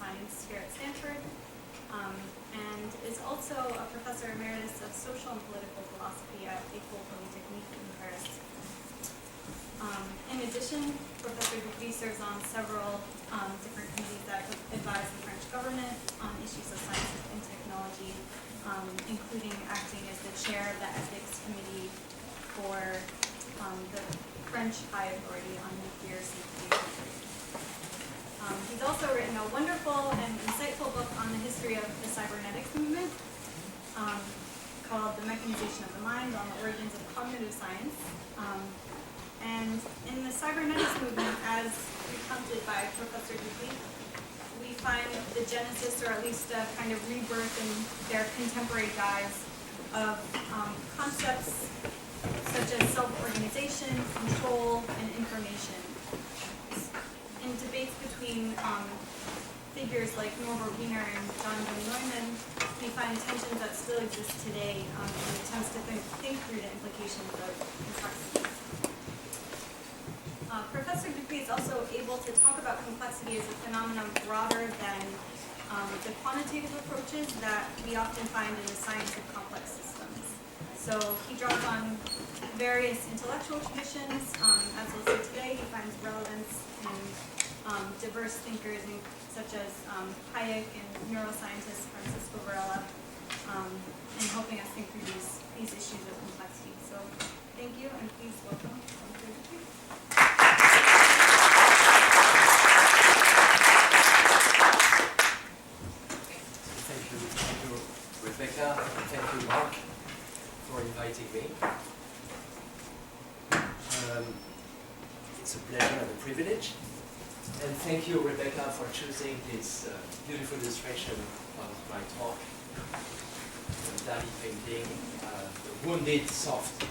neuroscience here at Stanford, and is also a professor emeritus of social and political philosophy at École Polytechnique in Paris. In addition, Professor Dupuy serves on several different committees that advise the French government on issues of science and technology, including acting as the chair of the ethics committee for the French High Authority on Nuclear Safety. He's also written a wonderful and insightful book on the history of the cybernetics movement called The Mechanization of the Mind on the Origins of Cognitive Science. And in the cybernetics movement, as recounted by Professor Dupuy, we find the genesis, or at least a kind of rebirth in their contemporary guise of concepts such as self-organization, control, and information. In debates between figures like Norbert Wiener and John von Neumann, we find tensions that still exist today in attempts to think through the implications of complexity. Professor Dupuy is also able to talk about complexity as a phenomenon broader than the quantitative approaches that we often find in the science of complex systems. So he draws on various intellectual traditions. As we'll see today, he finds relevance in diverse thinkers such as Hayek and neuroscientist Francisco Varela, and helping us think through these issues of complexity. So thank you, and please welcome Dr. Dupuy. Thank you, Rebecca, and thank you, Mark, for inviting me. It's a pleasure and a privilege. And thank you, Rebecca, for choosing this beautiful illustration of my talk. The Dali painting, the wounded soft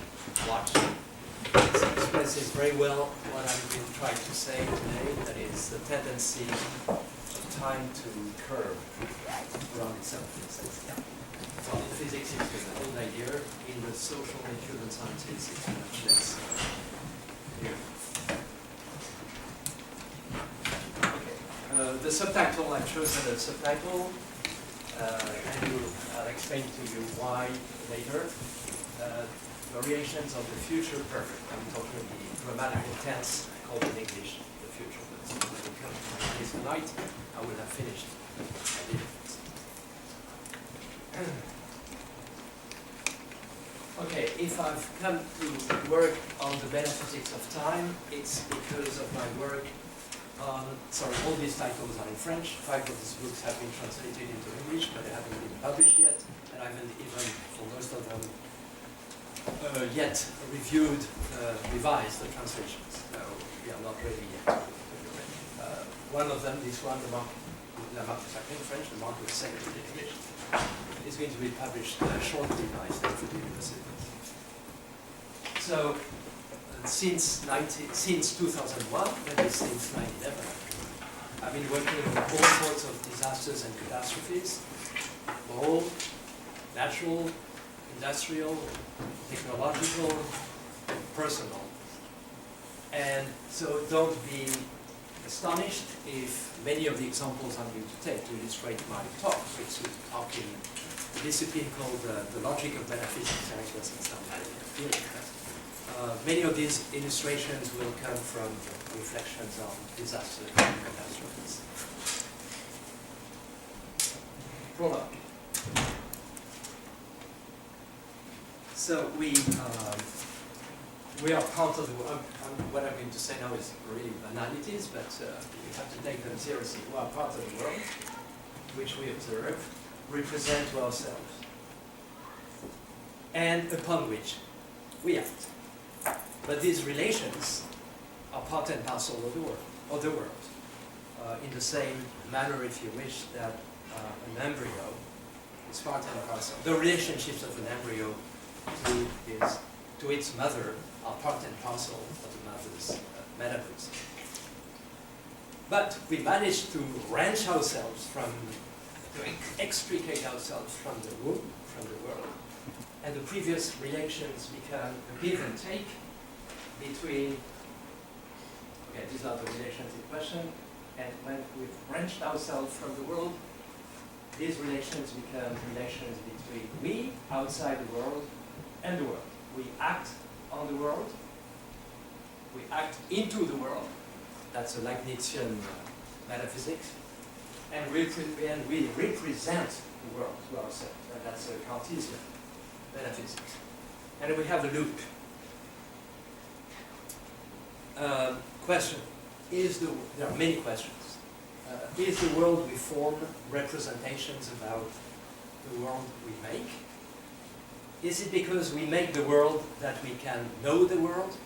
watch. It expresses very well what I've been trying to say today, that is the tendency of time to curve around itself. Well, in physics it's an old idea. In the social and human sciences it's much less clear. The subtitle, I've chosen a subtitle, and I'll explain to you why later. Variations of the future perfect. I'm talking the grammatical tense called in English the future. But when it comes to this tonight, I will have finished my difference. Okay, if I've come to work on the metaphysics of time, it's because of my work on, all these titles are in French. 5 of these books have been translated into English, but they haven't been published yet, and I haven't even, for most of them, yet reviewed, revised the translations. So we are not ready yet. One of them, this one, the Mark in French, the Mark II in English, is going to be published shortly by Stanford University. So since 2001, maybe since 9/11, I've been working on all sorts of disasters and catastrophes, all natural, industrial, technological, personal. And so don't be astonished if many of the examples I'm going to take to illustrate my talk, which is talking a discipline called the logic of metaphysics. I doesn't sound like a feeling, but many of these illustrations will come from reflections on disasters and catastrophes. Prologue. So we are part of the world. What I'm going to say now is really banalities, but you have to take them seriously. We are part of the world, which we observe, represent to ourselves, and upon which we act. But these relations are part and parcel of the world, in the same manner, if you wish, that an embryo is part and parcel. The relationships of an embryo to its mother are part and parcel of the mother's metabolism. But we managed to wrench ourselves to extricate ourselves from the womb, from the world, and the previous relations become a give and take between, okay, these are the relations in question, And when we've branched ourselves from the world, these relations become relations between we, outside the world, and the world. We act on the world, we act into the world. That's a Leibnizian metaphysics. And we represent the world to ourselves. And that's a Cartesian metaphysics. And we have a loop. Question. There are many questions. Is the world we form representations about the world we make? Is it because we make the world that we can know the world?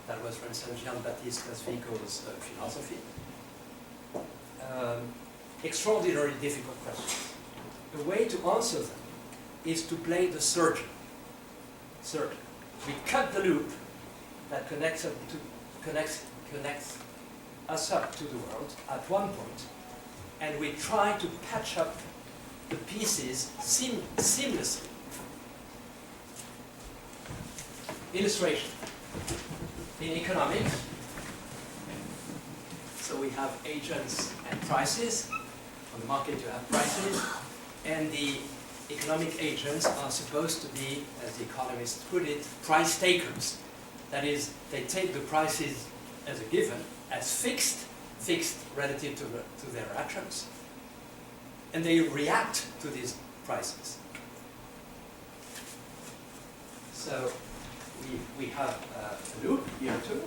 That was, for instance, Jean-Baptiste Vico's philosophy. Extraordinarily difficult questions. The way to answer them is to play the surgeon. We cut the loop that connects us up to the world at one point, and we try to patch up the pieces seamlessly. Illustration. In economics, so we have agents and prices. On the market you have prices, and the economic agents are supposed to be, as the economists put it, price takers. That is, they take the prices as a given, as fixed relative to their actions, and they react to these prices. So we have a loop here too.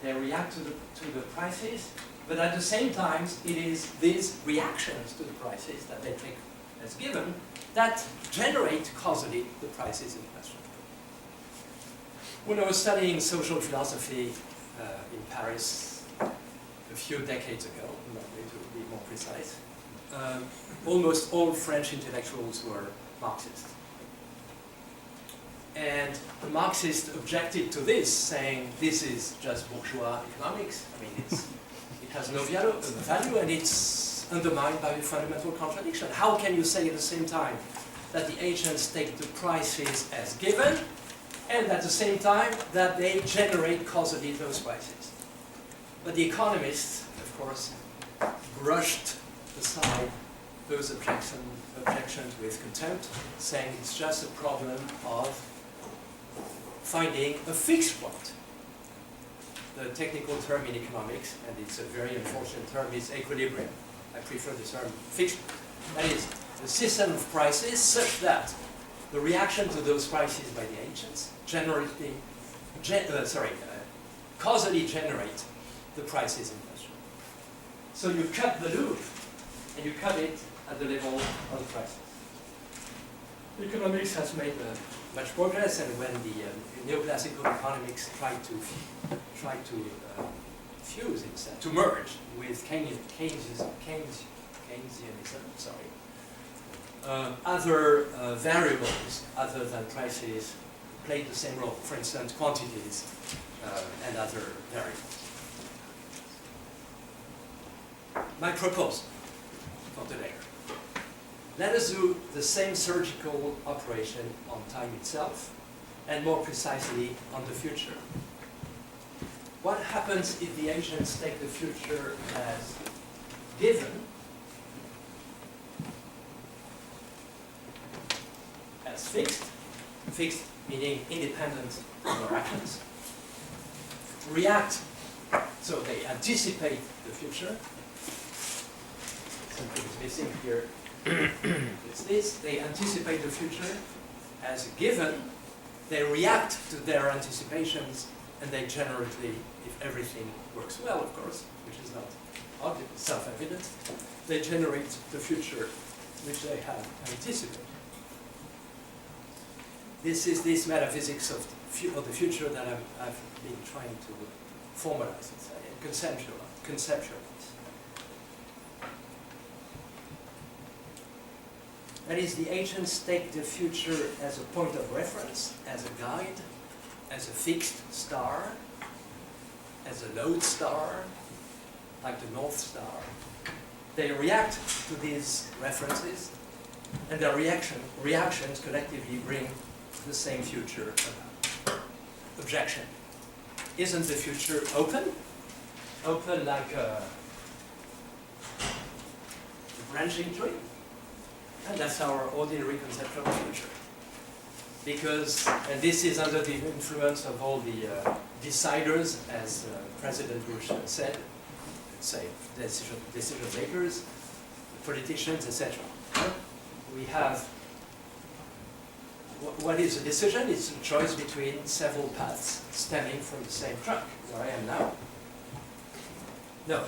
They react to the prices, but at the same time, it is these reactions to the prices that they take as given that generate causally the prices in question. When I was studying social philosophy in Paris a few decades ago, I'm not going to be more precise, almost all French intellectuals were Marxists. And the Marxists objected to this, saying this is just bourgeois economics. I mean, it has no value and it's undermined by the fundamental contradiction. How can you say at the same time that the agents take the prices as given and at the same time that they generate causally those prices? But the economists, of course, brushed aside those objections with contempt, saying it's just a problem of finding a fixed point. The technical term in economics, and it's a very unfortunate term, is equilibrium. I prefer the term fixed. That is, the system of prices such that the reaction to those prices by the agents causally generate the prices in question. So you cut the loop, and you cut it at the level of the prices. Economics has made much progress, and when the neoclassical economics tried to fuse itself, to merge with Keynesianism, other variables other than prices played the same role. For instance, quantities and other variables. My proposal for today. Let us do the same surgical operation on time itself, and more precisely on the future. What happens if the agents take the future as given, as fixed meaning independent of their actions, react, so they anticipate the future. Something is missing here. It's this, they anticipate the future as a given, they react to their anticipations, and they generally, if everything works well, of course, which is not obvious, self-evident, they generate the future which they have anticipated. This is this metaphysics of the future that I've been trying to formalize, let's say, and conceptualize. That is, the agents take the future as a point of reference, as a guide, as a fixed star, as a lodestar, like the North Star. They react to these references, and their reactions collectively bring the same future about. Objection. Isn't the future open? Open like a branching tree. And that's our ordinary conception of future. Because, and this is under the influence of all the deciders, as President Bush said, say decision makers, politicians, etc. We have, what is a decision? It's a choice between several paths stemming from the same trunk, where I am now. No,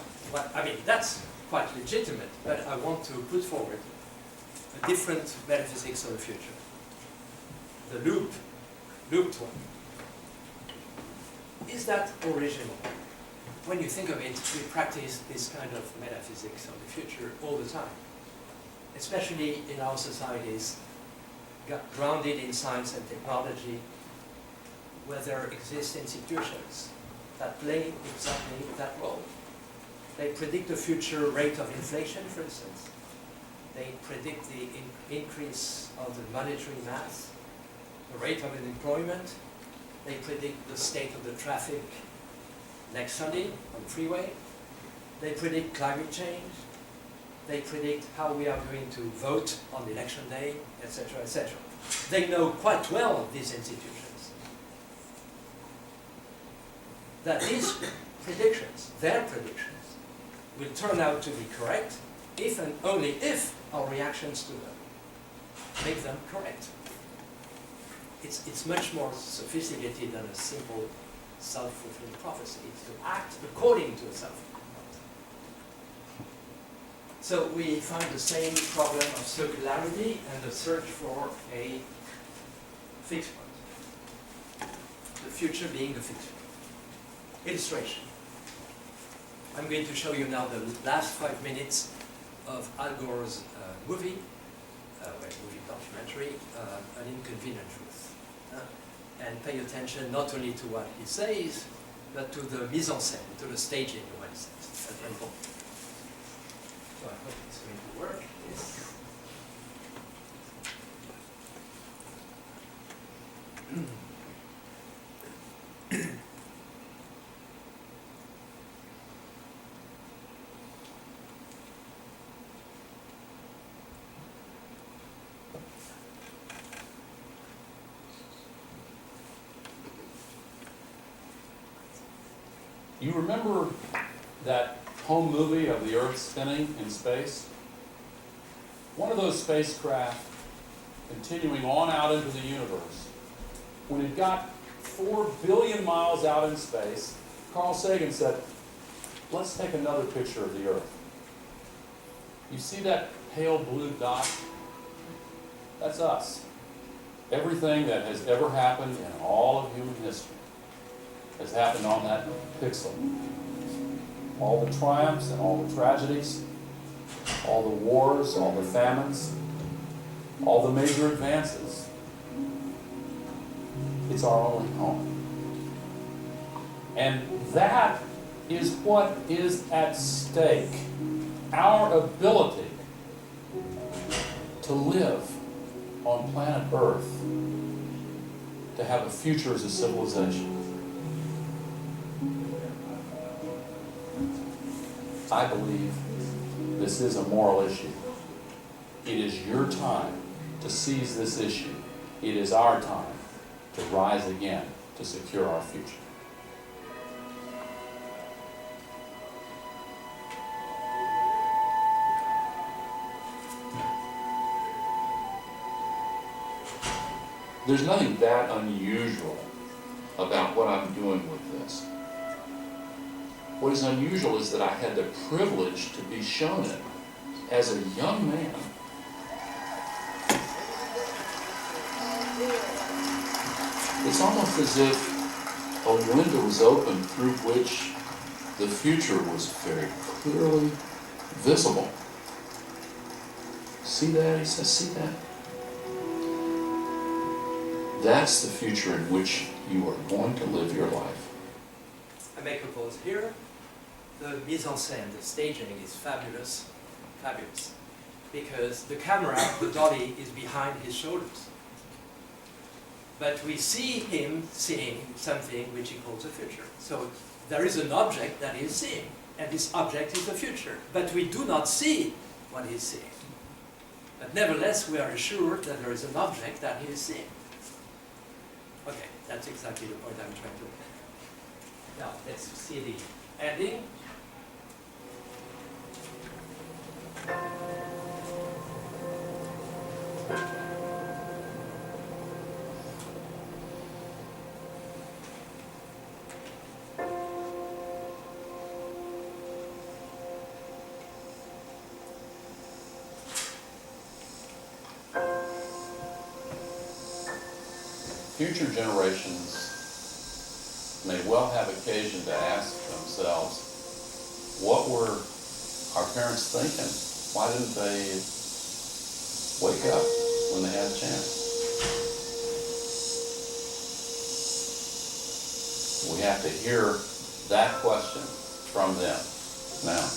I mean, that's quite legitimate, but I want to put forward a different metaphysics of the future. The looped one. Is that original? When you think of it, we practice this kind of metaphysics of the future all the time, especially in our societies grounded in science and technology, where there exist institutions that play exactly that role. They predict the future rate of inflation, for instance. They predict the increase of the monetary mass, the rate of unemployment. They predict the state of the traffic next Sunday on the freeway. They predict climate change. They predict how we are going to vote on election day, etc., etc. They know quite well, these institutions, that these predictions, their predictions, will turn out to be correct if and only if our reactions to them make them correct. It's much more sophisticated than a simple self-fulfilling prophecy. It's to act according to a self-fulfilling prophecy. So we find the same problem of circularity and the search for a fixed point. The future being the fixed point. Illustration. I'm going to show you now the last 5 minutes of Al Gore's movie documentary, An Inconvenient Truth. And pay attention not only to what he says, but to the mise en scène, to the staging of what he says. That's very important. So I hope it's going to work. Yes. You remember that home movie of the Earth spinning in space? One of those spacecraft continuing on out into the universe, when it got 4 billion miles out in space, Carl Sagan said, let's take another picture of the Earth. You see that pale blue dot? That's us. Everything that has ever happened in all of human history has happened on that pixel. All the triumphs and all the tragedies, all the wars, all the famines, all the major advances. It's our only home. And that is what is at stake. Our ability to live on planet Earth, to have a future as a civilization. I believe this is a moral issue. It is your time to seize this issue. It is our time to rise again to secure our future. There's nothing that unusual about what I'm doing with this. What is unusual is that I had the privilege to be shown it as a young man. It's almost as if a window was open through which the future was very clearly visible. See that? He says, see that? That's the future in which you are going to live your life. I make a pause here. The mise en scène, the staging is fabulous, because the camera, the dolly, is behind his shoulders. But we see him seeing something which he calls the future. So there is an object that he is seeing, and this object is the future. But we do not see what he's seeing. But nevertheless, we are assured that there is an object that he is seeing. Okay, that's exactly the point I'm trying to make. Now, let's see the ending. Future generations may well have occasion to ask themselves, what were our parents thinking? Why didn't they wake up when they had a chance? We have to hear that question from them now.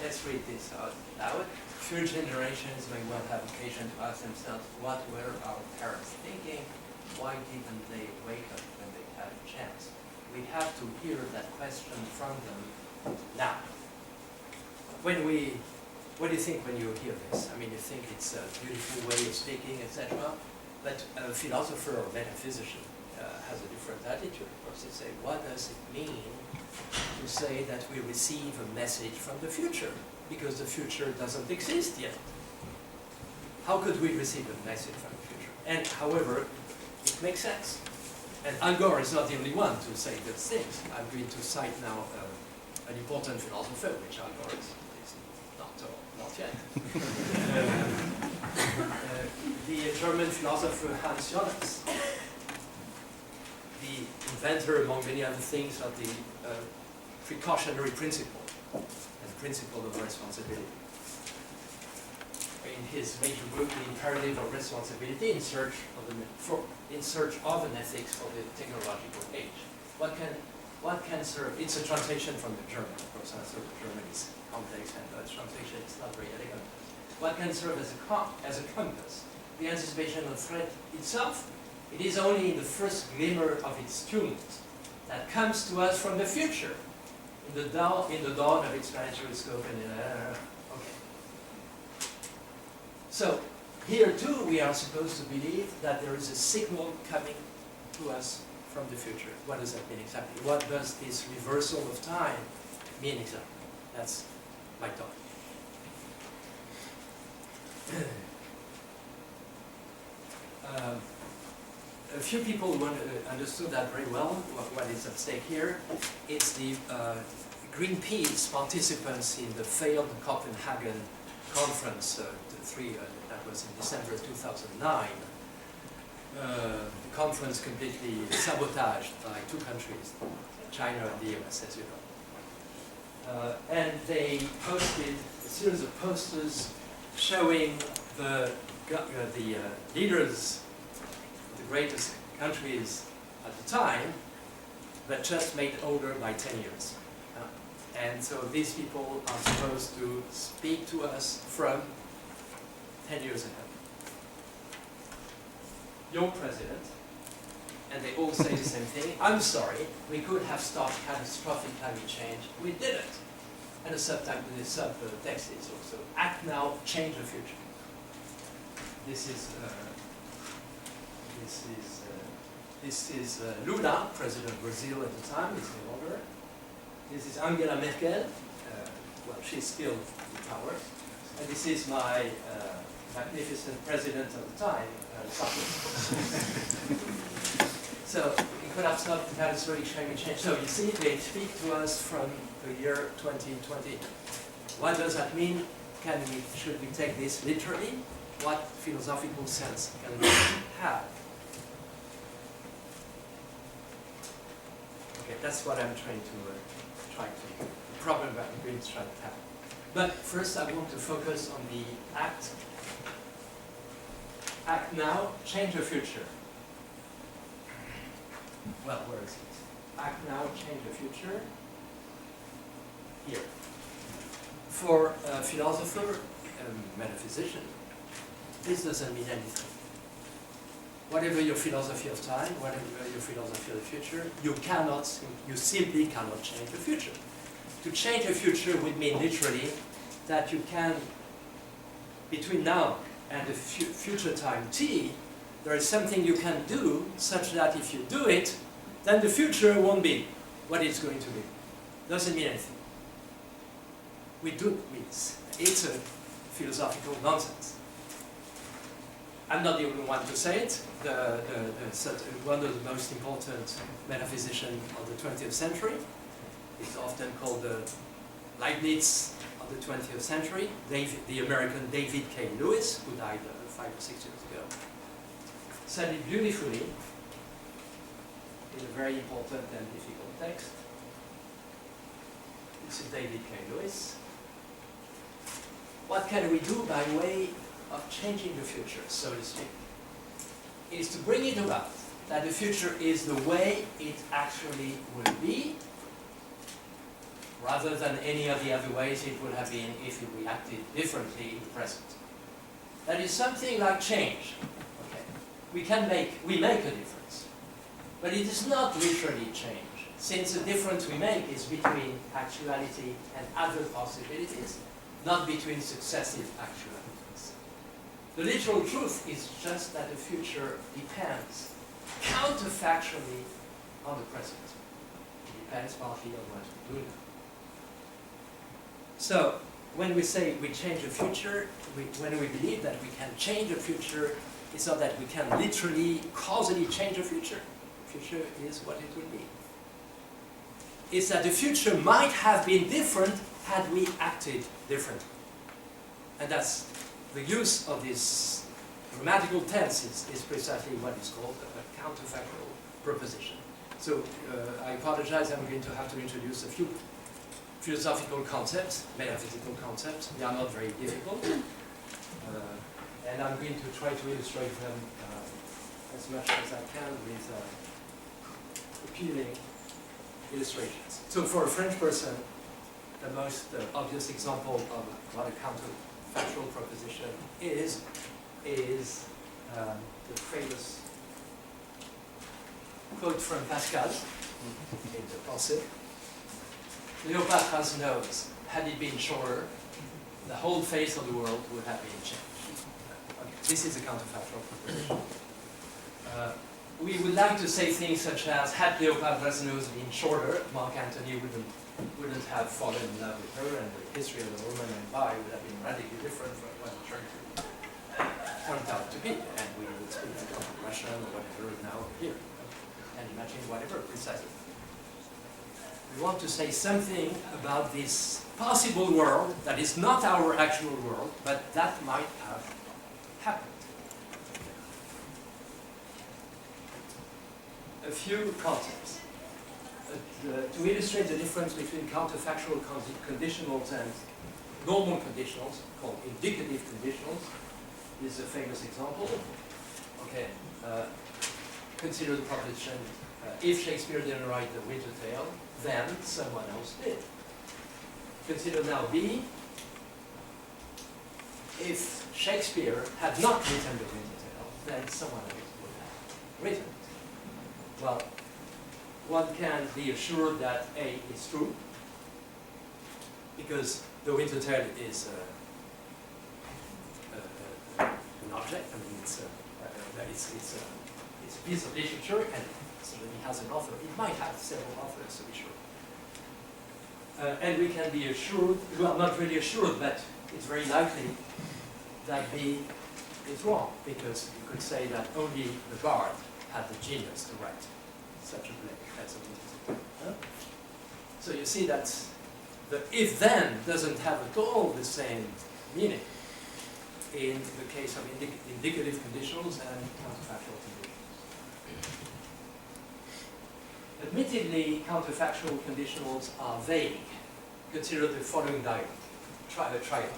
Let's read this out loud. Future generations may well have occasion to ask themselves, what were our parents thinking? Why didn't they wake up when they had a chance? We have to hear that question from them now. What do you think when you hear this? I mean, you think it's a beautiful way of speaking, etc. But a philosopher or metaphysician has a different attitude. Of course, they say, what does it mean to say that we receive a message from the future? Because the future doesn't exist yet. How could we receive a message from the future? And however, it makes sense. And Gore is not the only one to say those things. I'm going to cite now an important philosopher, which Gore is not yet. The German philosopher Hans Jonas, the inventor, among many other things, of the precautionary principle, and the principle of responsibility. In his major book, The Imperative of Responsibility, in search of an ethics for the technological age. What can serve? It's a translation from the German, of course. So the German is complex, and the translation is not very elegant. What can serve as a compass? The anticipation of threat itself. It is only in the first glimmer of its tumult that comes to us from the future, in the dawn of its planetary scope. And okay. So here too, we are supposed to believe that there is a signal coming to us from the future. What does that mean exactly? What does this reversal of time mean exactly? That's my thought. A few people understood that very well, what is at stake here. It's the Greenpeace participants in the failed Copenhagen conference, that was in December 2009. The conference completely sabotaged by two countries, China and the US, as you know. And they posted a series of posters showing the leaders, the greatest countries at the time, but just made older by 10 years. And so these people are supposed to speak to us from 10 years ahead. Your president, and they all say the same thing, I'm sorry, we could have stopped catastrophic climate change, we didn't. And the subtext is also, act now, change the future. This is Lula, president of Brazil at the time, he's no longer. This is Angela Merkel, well, she's still in power. And this is my magnificent president of the time, Sarkozy. So, we could have stopped catastrophic climate change. So, you see, they speak to us from the year 2020. What does that mean? Should we take this literally? What philosophical sense can we have? Okay, that's what I'm trying to the problem that I'm going to try to tackle. But first I want to focus on the act. Act now, change the future. Well, where is it? Act now, change the future. Here. For a philosopher, a metaphysician, this doesn't mean anything. Whatever your philosophy of time, whatever your philosophy of the future, you simply cannot change the future. To change the future would mean literally that you can, between now and the future time t, there is something you can do such that if you do it, then the future won't be what it's going to be. Doesn't mean anything. We do means it's a philosophical nonsense. I'm not the only one to say it. One of the most important metaphysicians of the 20th century is often called the Leibniz of the 20th century, the American David K. Lewis, who died 5 or 6 years ago, said it beautifully in a very important and difficult text. It's a David K. Lewis. What can we do by way of changing the future, so to speak? Is to bring it about that the future is the way it actually will be, rather than any of the other ways it would have been if it reacted differently in the present. That is something like change. Okay. We make a difference. But it is not literally change, since the difference we make is between actuality and other possibilities, not between successive actualities. The literal truth is just that the future depends counterfactually on the present. It depends partly on what we do now. So, when we say we change the future, when we believe that we can change the future, it's not that we can literally, causally change the future. The future is what it will be. It's that the future might have been different had we acted differently. And that's the use of this grammatical tense is precisely what is called a counterfactual proposition. So I apologize, I'm going to have to introduce a few philosophical concepts, metaphysical concepts. They are not very difficult. And I'm going to try to illustrate them as much as I can with appealing illustrations. So for a French person, the most obvious example of what a counterfactual proposition is the famous quote from Pascal in the Pensée. Cleopatra's nose, had it been shorter, the whole face of the world would have been changed. Okay, this is a counterfactual proposition. We would like to say things such as, had Cleopatra's nose been shorter, Mark Antony wouldn't have fallen in love with her, and the history of the Roman Empire would have been radically different from what it turned out to be. And we would speak Russian or whatever now here, and imagine whatever precisely. We want to say something about this possible world that is not our actual world, but that might have happened. A few concepts. To illustrate the difference between counterfactual conditionals and normal conditionals, called indicative conditionals, is a famous example. Okay, consider the proposition, if Shakespeare didn't write The Winter Tale, then someone else did. Consider now B, if Shakespeare had not written The Winter Tale, then someone else would have written it. Well, one can be assured that A is true, because The Winter Tale is an object. I mean, it's a piece of literature, and it certainly has an author. It might have several authors, to be sure. And we can be assured, well, not really assured, but it's very likely that B is wrong, because you could say that only the bard had the genius to write such a play as a Winter Tale. So you see that the if-then doesn't have at all the same meaning in the case of indicative conditionals and counterfactual conditionals. Admittedly, counterfactual conditionals are vague. Consider the following diagram. triangle.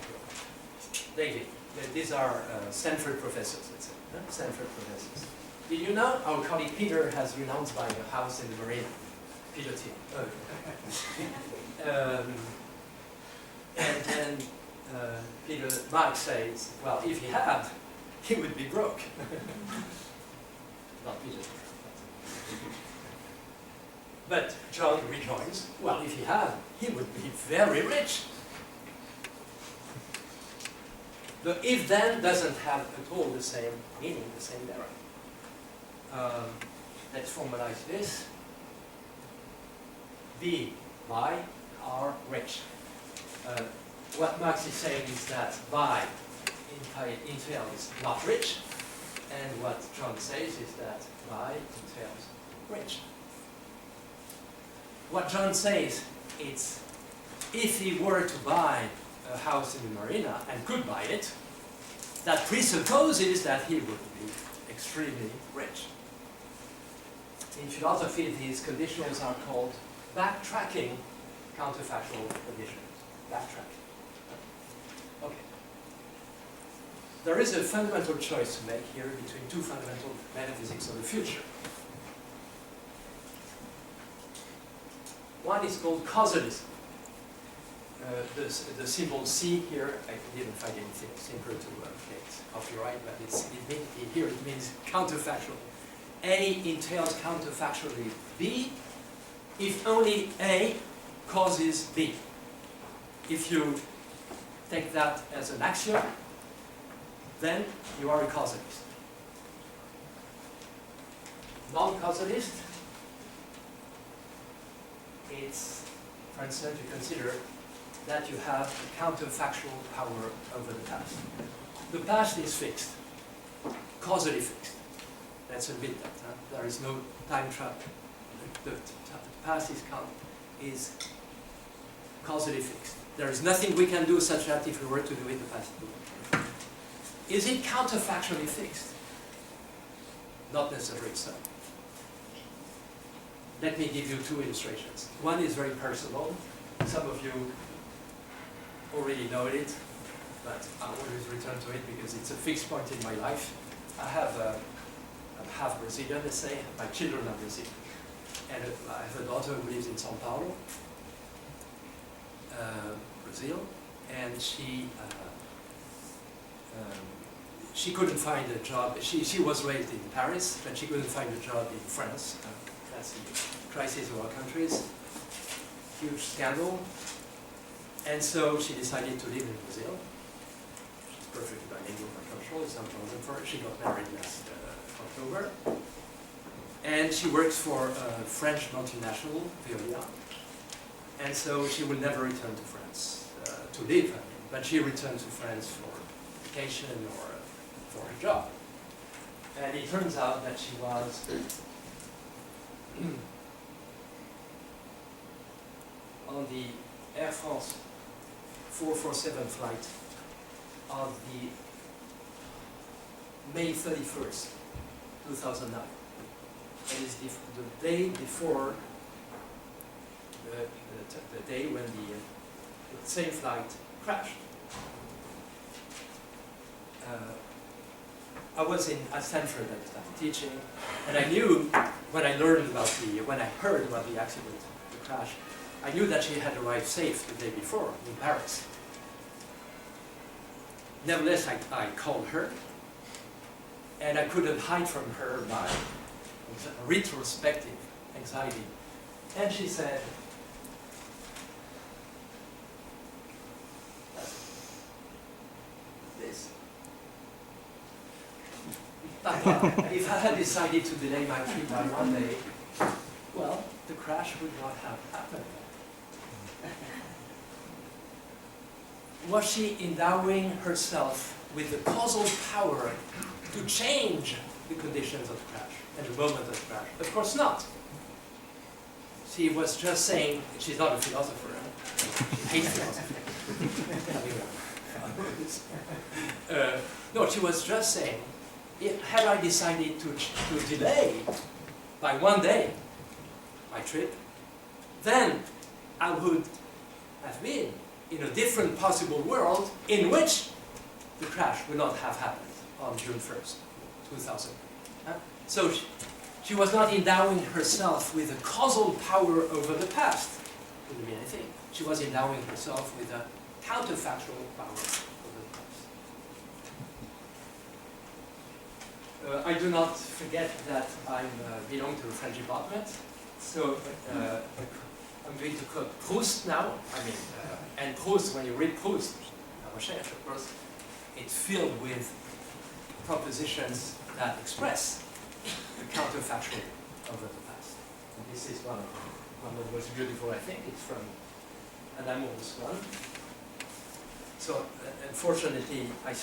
David, these are Stanford professors, let's say. Stanford professors. Did you know our colleague Peter has renounced buying a house in the marina? Peter Thiel. And then Peter Marx says, well, if he had, he would be broke. Not Peter. But John rejoins, well, if he had, he would be very rich. The if-then doesn't have at all the same meaning, the same error. Let's formalize this. B, by, are rich. What Marx is saying is that by entails not rich, and what John says is that by entails rich. What John says is, if he were to buy a house in the marina and could buy it, that presupposes that he would be extremely rich. In philosophy, these conditions are called backtracking counterfactual conditions. Backtracking. Okay. There is a fundamental choice to make here between two fundamental metaphysics of the future. One is called causalism. The symbol C here, I didn't find anything simpler to get copyright, but here it means counterfactual. A entails counterfactually B if only A causes B. If you take that as an axiom, then you are a causalist. Non-causalist, it's, for instance, you consider that you have a counterfactual power over the past. The past is fixed, causally fixed. Let's admit that. There is no time trap. The past is causally fixed. There is nothing we can do such that if we were to do it, the past would. Is it counterfactually fixed? Not necessarily so. Let me give you two illustrations. One is very personal. Some of you already know it, but I always return to it because it's a fixed point in my life. I'm half Brazilian, let's say. My children are Brazilian. And I have a daughter who lives in São Paulo, Brazil, and she couldn't find a job. She was raised in Paris, but she couldn't find a job in France. That's the crisis of our countries. Huge scandal. And so she decided to live in Brazil. She's perfectly bilingual by control, it's not problem for her. She got married last October. And she works for a French multinational, Veolia. And so she will never return to France to live, but she returned to France for vacation or for a job. And it turns out that she was on the Air France 447 flight of the May 31st, 2009. It is the day before the day when the same flight crashed. I was at Stanford at the time teaching, and I knew when I heard about the accident, the crash, I knew that she had arrived safe the day before in Paris. Nevertheless, I called her, and I couldn't hide from her my retrospective anxiety. And she said, this. If I had decided to delay my trip by one day, well, the crash would not have happened. Was she endowing herself with the causal power to change the conditions of the crash and the moment of the crash? Of course not. She was just saying, she's not a philosopher. She hates philosophy. No, she was just saying, had I decided to delay by one day my trip, then I would have been in a different possible world in which the crash would not have happened on June 1st, 2000. So she was not endowing herself with a causal power over the past. Didn't mean anything. She was endowing herself with a counterfactual power over the past. I do not forget that I belong to the French department, so I'm going to quote Proust now. I mean, and Proust, when you read Proust, of course, it's filled with propositions that express the counterfactual over the past. And this is one of the most beautiful, I think. It's from an amorous one. So, unfortunately, I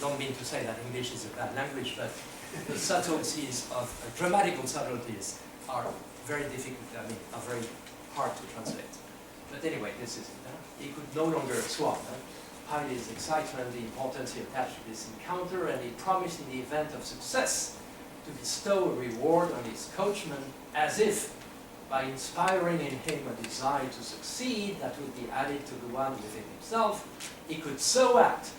don't mean to say that English is a bad language, but the subtleties of grammatical subtleties are very difficult, are very hard to translate. But anyway, this is it. He could no longer swap. Hide his excitement, the importance he attached to this encounter, and he promised in the event of success to bestow a reward on his coachman, as if by inspiring in him a desire to succeed that would be added to the one within himself, he could so act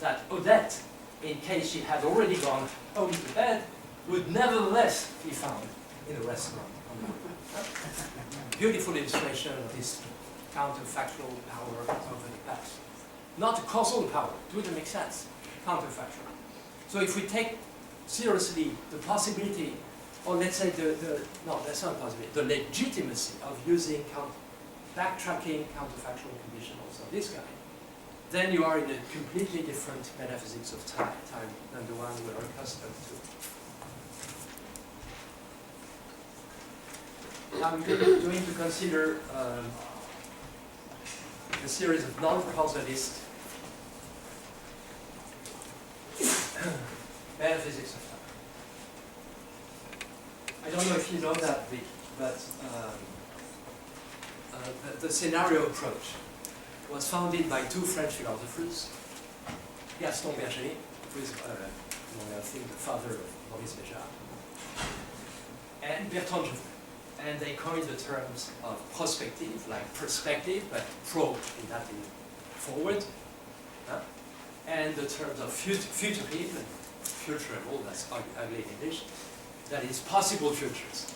that Odette, in case she had already gone home to bed, would nevertheless be found in a restaurant. Beautiful illustration of this counterfactual power over the past. Not a causal power, it wouldn't make sense, counterfactual. So if we take seriously the possibility, or let's say no, that's not possibility, the legitimacy of using backtracking counterfactual conditionals of this kind, then you are in a completely different metaphysics of time than the one we're accustomed to. I'm going to consider a series of non-causalist metaphysics of time. I don't know if you know that bit, but the scenario approach was founded by two French philosophers, Gaston Berger, who is, among other things, the father of Maurice Béjart, and Bertrand Jouvin. And they coined the terms of prospective, like perspective, but pro in that in forward, and the terms of futurable, futurable, that's ugly in English, that is possible futures.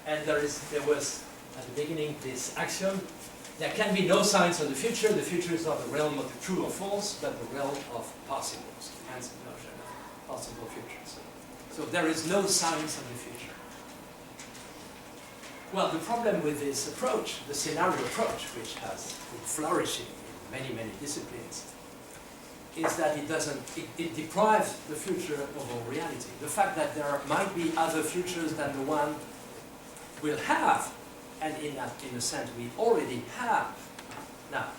And there was, at the beginning, this axiom: there can be no science of the future is not the realm of the true or false, but the realm of possibles, hence the notion of possible futures. So there is no science of the future. Well, the problem with this approach, the scenario approach, which has been flourishing in many, many disciplines, is that it deprives the future of all reality. The fact that there might be other futures than the one we'll have, and in a sense we already have now,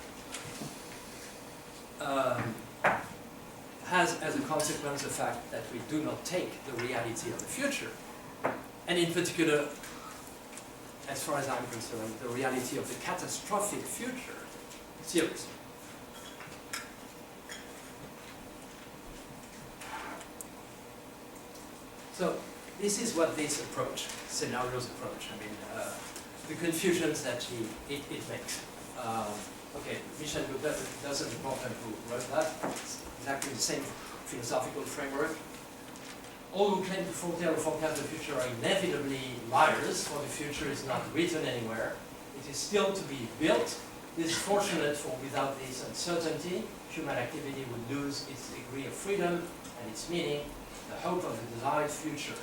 has as a consequence the fact that we do not take the reality of the future, and in particular, as far as I'm concerned, the reality of the catastrophic future seriously. So this is what this approach, scenarios approach, the confusions that it makes. Okay, Michel doesn't important who wrote that. It's exactly the same philosophical framework. All who claim to foretell or forecast the future are inevitably liars, for the future is not written anywhere. It is still to be built. This is fortunate, for without this uncertainty, human activity would lose its degree of freedom and its meaning, the hope of the desired future.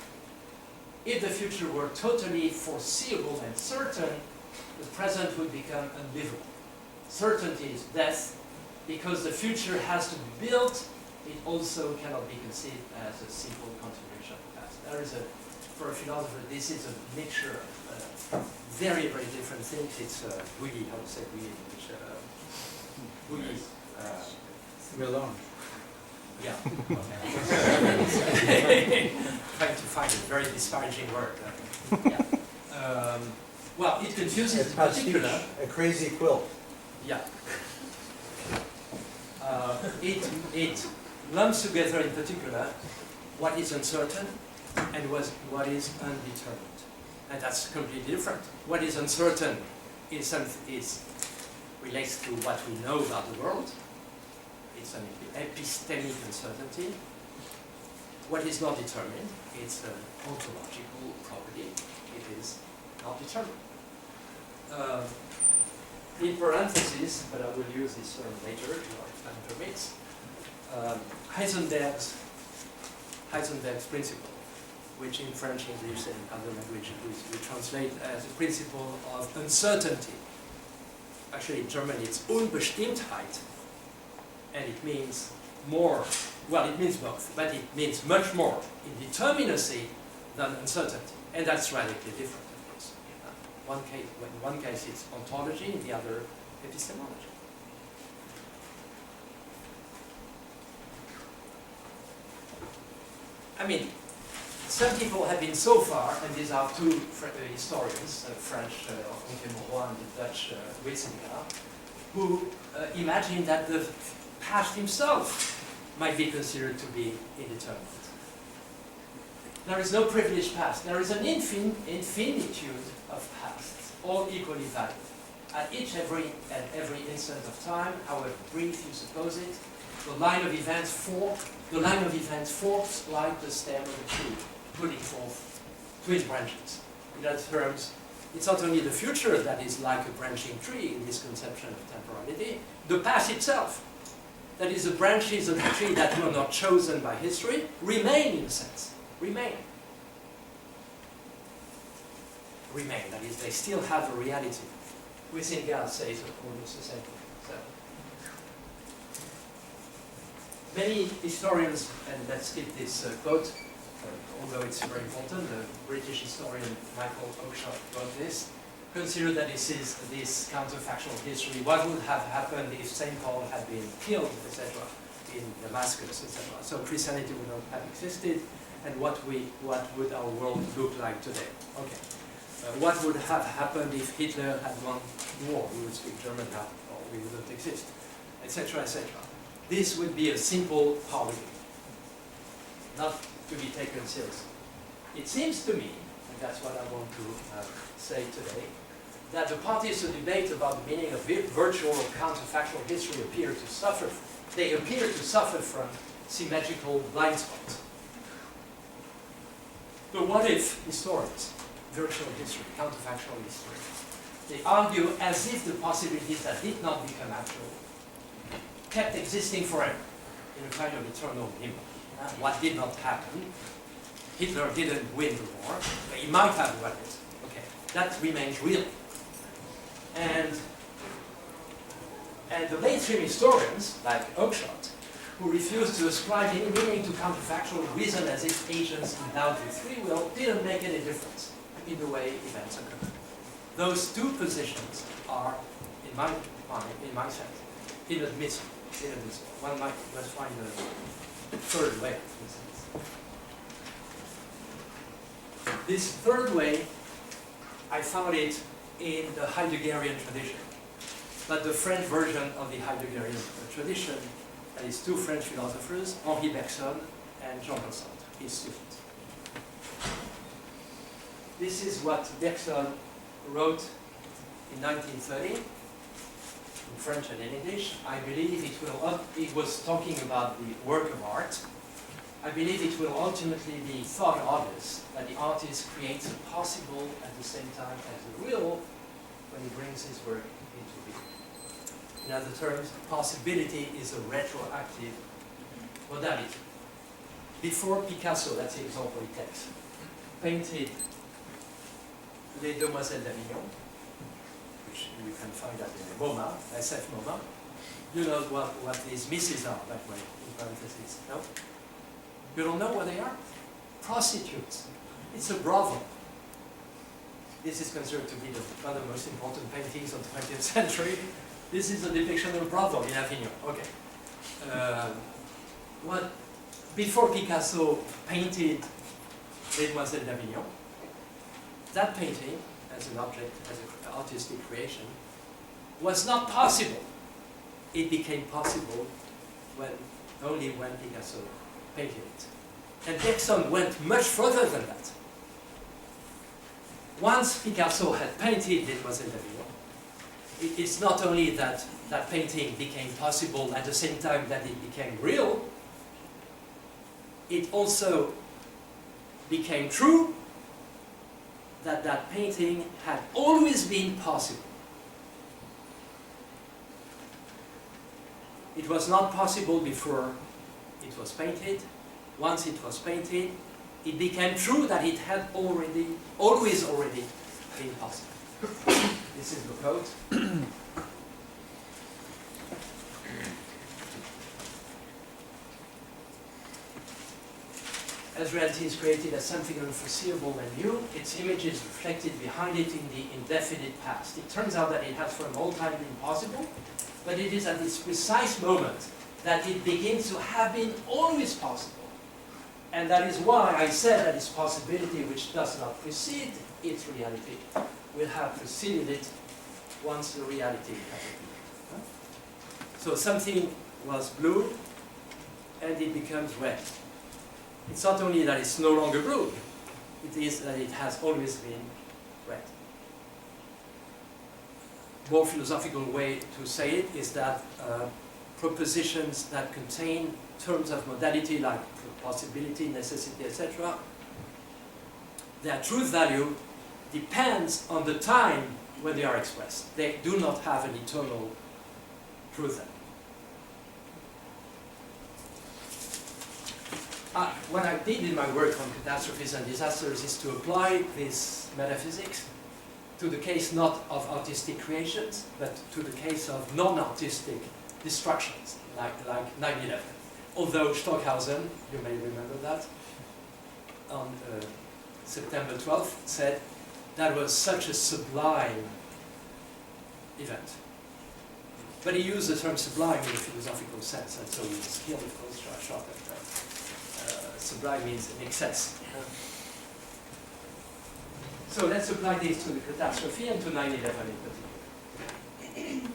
If the future were totally foreseeable and certain, the present would become unlivable. Certainty is death. Because the future has to be built, it also cannot be conceived as a simple continuation of the past. There is for a philosopher, this is a mixture of very, very different things. It's really, how to say really, which, Melange. yeah. Trying to find a very disparaging word. Yeah. Well, it confuses in particular. A crazy quilt. Yeah. It lumps together in particular what is uncertain and what is undetermined. And that's completely different. What is uncertain is relates to what we know about the world. It's an epistemic uncertainty. What is not determined, it's an ontological property. It is not determined. In parentheses, but I will use this term later if time permits, Heisenberg's principle, which in French, English, and other languages we translate as a principle of uncertainty. Actually, in German, it's Unbestimmtheit, and it means more. Well, it means both, but it means much more indeterminacy than uncertainty, and that's radically different, of course. In one case, it's ontology, in the other, epistemology. I mean, some people have been so far, and these are two historians, French Ronquet-Mauroy and the Dutch Witzinger, who imagine that the past himself might be considered to be indeterminate. There is no privileged past. There is an infinitude of pasts, all equally valid. At every instant of time, however brief you suppose it, the line of events forks like the stem of a tree, putting forth to its branches. In other terms, it's not only the future that is like a branching tree in this conception of temporality, the past itself, that is the branches of the tree that were not chosen by history, remain in a sense. Remain, that is, they still have a reality. Witzinger says almost the same thing. So, many historians, and let's skip this quote, although it's very important, the British historian Michael Oakeshott wrote this, consider that this counterfactual history, what would have happened if St. Paul had been killed, etc., in Damascus, etc. So Christianity would not have existed, and what would our world look like today? Okay. What would have happened if Hitler had won the war? We would speak German now, or we wouldn't exist, etc., etc. This would be a simple polemic, not to be taken seriously. It seems to me, and that's what I want to say today, that the parties who debate about the meaning of virtual or counterfactual history appear to suffer from symmetrical blind spots. The what-if historians, virtual history, counterfactual history, they argue as if the possibilities that did not become actual kept existing forever in a kind of eternal limbo. What did not happen? Hitler didn't win the war, but he might have won it. Okay, that remains real. And the mainstream historians, like Oakeshott, who refuse to ascribe any meaning to counterfactual reason as if agents endowed with free will, didn't make any difference in the way events occur. Those two positions are, in my sense, inadmissible. One must find a third way, in a sense. This third way, I found it in the Heideggerian tradition. But the French version of the Heideggerian tradition, that is two French philosophers, Henri Bergson and Jean-Pierre, his student. This is what Bergson wrote in 1930, in French and in English. I believe it was talking about the work of art. I believe it will ultimately be thought obvious that the artist creates a possible at the same time as the real when he brings his work into being. In other terms, possibility is a retroactive modality. Before Picasso, that's the example he takes, painted Les Demoiselles d'Avignon, which you can find at the MoMA, SF MoMA. You know what these misses are, by the way, in parentheses, no? You don't know what they are? Prostitutes. It's a brothel. This is considered to be one of the most important paintings of the 20th century. This is a depiction of a brothel in Avignon. Okay. Before Picasso painted Les Demoiselles d'Avignon, that painting, as an object, as an artistic creation, was not possible. It became possible only when Picasso painted it. And Bergson went much further than that. Once Picasso had painted Les Demoiselles d'Avignon, it's not only that that painting became possible at the same time that it became real, it also became true that that painting had always been possible. It was not possible before it was painted. Once it was painted, it became true that it had always already been possible. This is the quote. As reality is created as something unforeseeable and new, its image is reflected behind it in the indefinite past. It turns out that it has for a long time been possible, but it is at this precise moment that it begins to have been always possible. And that is why I said that its possibility, which does not precede its reality, will have preceded it once the reality has appeared. So something was blue, and it becomes red. It's not only that it's no longer blue, it is that it has always been red. More philosophical way to say it is that propositions that contain terms of modality like possibility, necessity, etc., their truth value depends on the time when they are expressed. They do not have an eternal truth value. What I did in my work on catastrophes and disasters is to apply this metaphysics to the case not of artistic creations, but to the case of non-artistic destructions, like 9/11. Although Stockhausen, you may remember that, on September 12th said that was such a sublime event. But he used the term sublime in a philosophical sense, and so he was killed, of course, shot at sublime means in excess. So let's apply this to the catastrophe and to 9/11 in particular.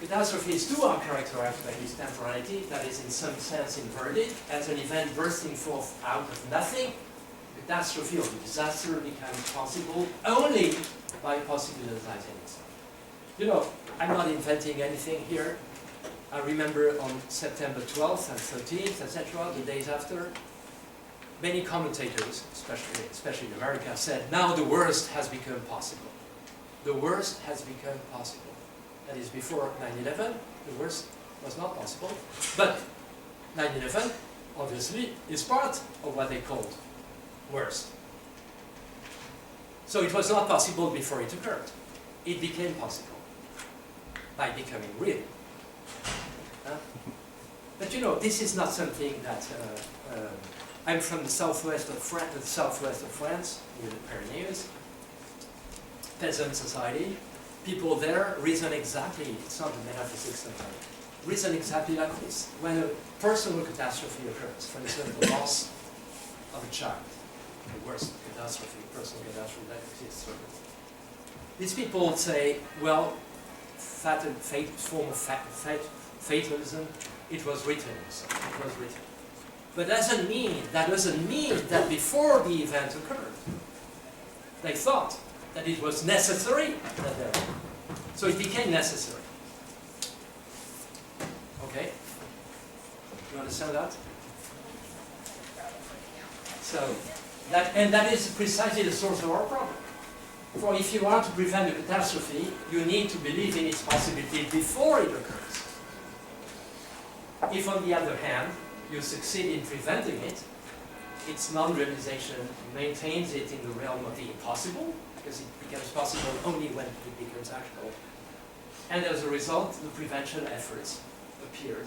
Catastrophes too are characterized by this temporality that is in some sense inverted. As an event bursting forth out of nothing, the catastrophe or the disaster becomes possible only by possibilizing itself. You know, I'm not inventing anything here. I remember on September 12th and 13th, etc., the days after, many commentators, especially in America, said, now the worst has become possible. The worst has become possible. That is, before 9/11, the worst was not possible. But 9/11, obviously, is part of what they called worst. So it was not possible before it occurred. It became possible by becoming real. But you know, this is not something that I'm from the southwest of France, near the Pyrenees, peasant society. People there reason exactly, it's not the metaphysics of it, reason exactly like this. When a personal catastrophe occurs, for instance, the loss of a child, the worst catastrophe, personal catastrophe that exists. These people say, well, form of fatalism, it was written, so it was written. But that doesn't mean that before the event occurred, they thought that it was necessary that there were. So it became necessary. Okay? You understand that? So, that is precisely the source of our problem. For if you want to prevent a catastrophe, you need to believe in its possibility before it occurs. If, on the other hand, you succeed in preventing it, its non-realization maintains it in the realm of the impossible, because it becomes possible only when it becomes actual. And as a result, the prevention efforts appear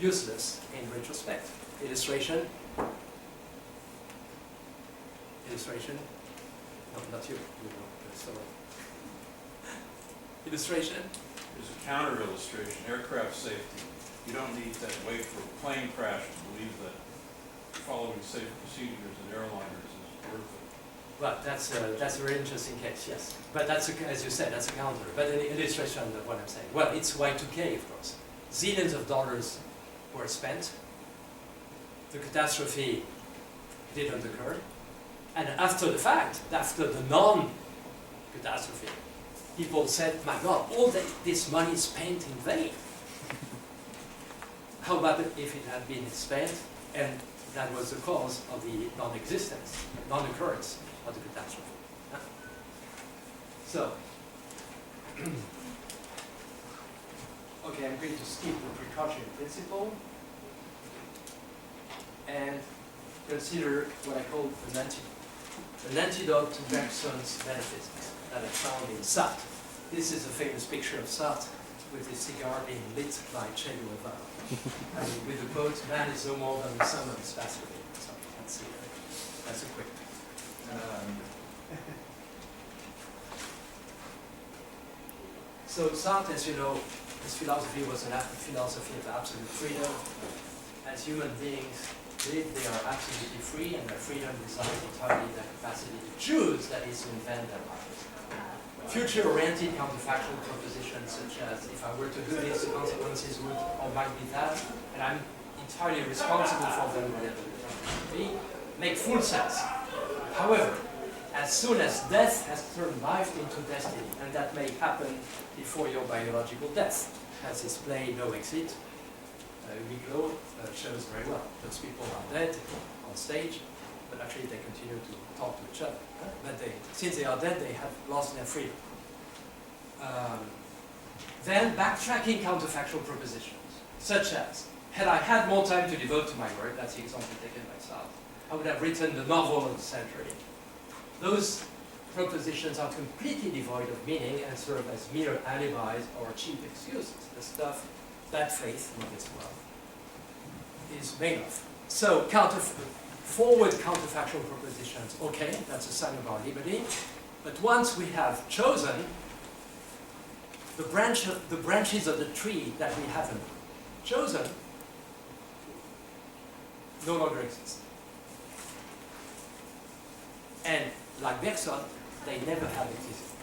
useless in retrospect. Illustration. No, not you. Illustration. There's a counter illustration, aircraft safety. You don't need to wait for a plane crash to believe that following safe procedures in airliners is worth it. Well, that's a very interesting case, yes. But that's, as you said, that's a counter. But an illustration of what I'm saying. Well, it's Y2K, of course. Zillions of dollars were spent. The catastrophe didn't occur. And after the fact, after the catastrophe. People said, my God, all this money is spent in vain. How about if it had been spent and that was the cause of the non-existence, non-occurrence of the catastrophe? Huh? So, okay, I'm going to skip the precautionary principle and consider what I call an antidote to Bergson's metaphysics that I found in Sartre. This is a famous picture of Sartre with his cigar being lit by Che Guevara. I mean, with the quote, "Man is no more than the sum of his past within." So that's it. That's a quick. So Sartre, as you know, his philosophy was a philosophy of absolute freedom. As human beings live, they are absolutely free, and their freedom resides entirely in their capacity to choose, that is, to invent their lives. Future-oriented counterfactual propositions such as, if I were to do this, the consequences would or might be that, and I'm entirely responsible for them, whatever they be, make full sense. However, as soon as death has turned life into destiny, and that may happen before your biological death, as his play No Exit, Miglo shows very well. Those people are dead on stage, but actually they continue to talk to each other. But since they are dead, they have lost their freedom. Then backtracking counterfactual propositions, such as, had I had more time to devote to my work, that's the example taken by Sartre, I would have written the novel of the century. Those propositions are completely devoid of meaning and serve as mere alibis or cheap excuses. The stuff bad faith, in this world, is made of. So forward counterfactual propositions, okay, that's a sign of our liberty. But once we have chosen, the branches of the tree that we haven't chosen no longer exist. And like Bergson, they never have existed.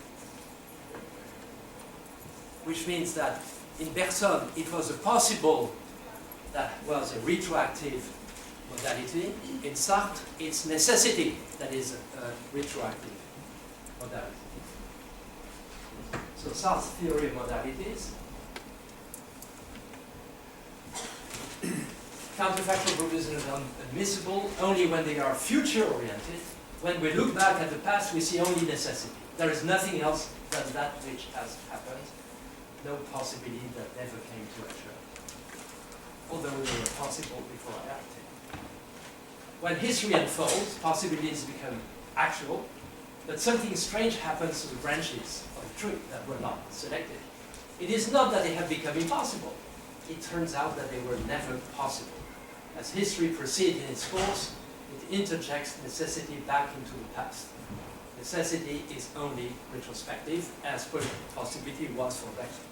Which means that in Bergson, it was a possible that was a retroactive modality. In Sartre, it's necessity that is a retroactive modality. So Sartre's theory of modalities. Counterfactual propositions are admissible only when they are future-oriented. When we look back at the past, we see only necessity. There is nothing else than that which has happened. No possibility that never came to occur, although they were possible before I acted. When history unfolds, possibilities become actual, but something strange happens to the branches of the tree that were not selected. It is not that they have become impossible. It turns out that they were never possible. As history proceeds in its course, it interjects necessity back into the past. Necessity is only retrospective, as possibility was for Bergson.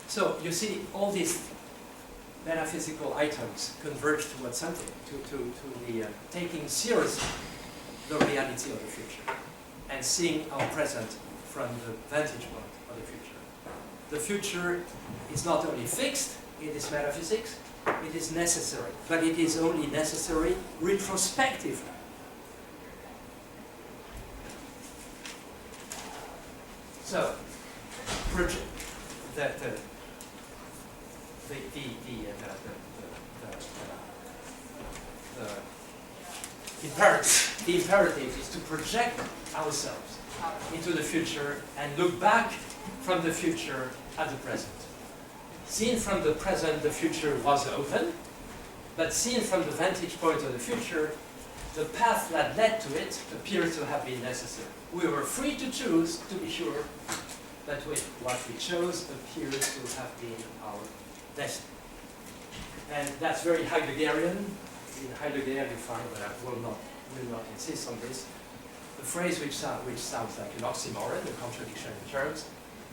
So you see, all these metaphysical items converge towards something, to the taking seriously the reality of the future and seeing our present from the vantage point of the future. The future is not only fixed in this metaphysics, it is necessary, but it is only necessary retrospectively. So, the imperative is to project ourselves into the future and look back from the future at the present. Seen from the present, the future was open, but seen from the vantage point of the future, the path that led to it appears to have been necessary. We were free to choose, to be sure, but what we chose appears to have been our destiny. And that's very Heideggerian. In Heidegger you find, but I will not insist on this, the phrase which sounds like an oxymoron, a contradiction in terms.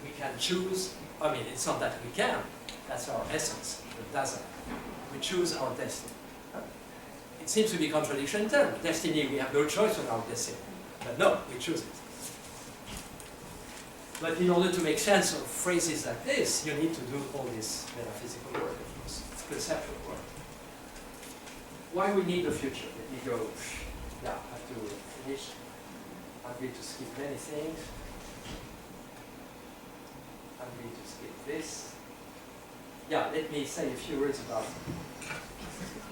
We can choose, I mean, it's not that we can, that's our essence, it doesn't. We choose our destiny. It seems to be a contradiction in terms. Destiny, we have no choice on our destiny. But no, we choose it. But in order to make sense of phrases like this, you need to do all this metaphysical work, of course. It's conceptual work. Why we need the future? Let me go yeah, I have to finish. I'm going to skip many things. I'm going to skip this. Yeah, let me say a few words about,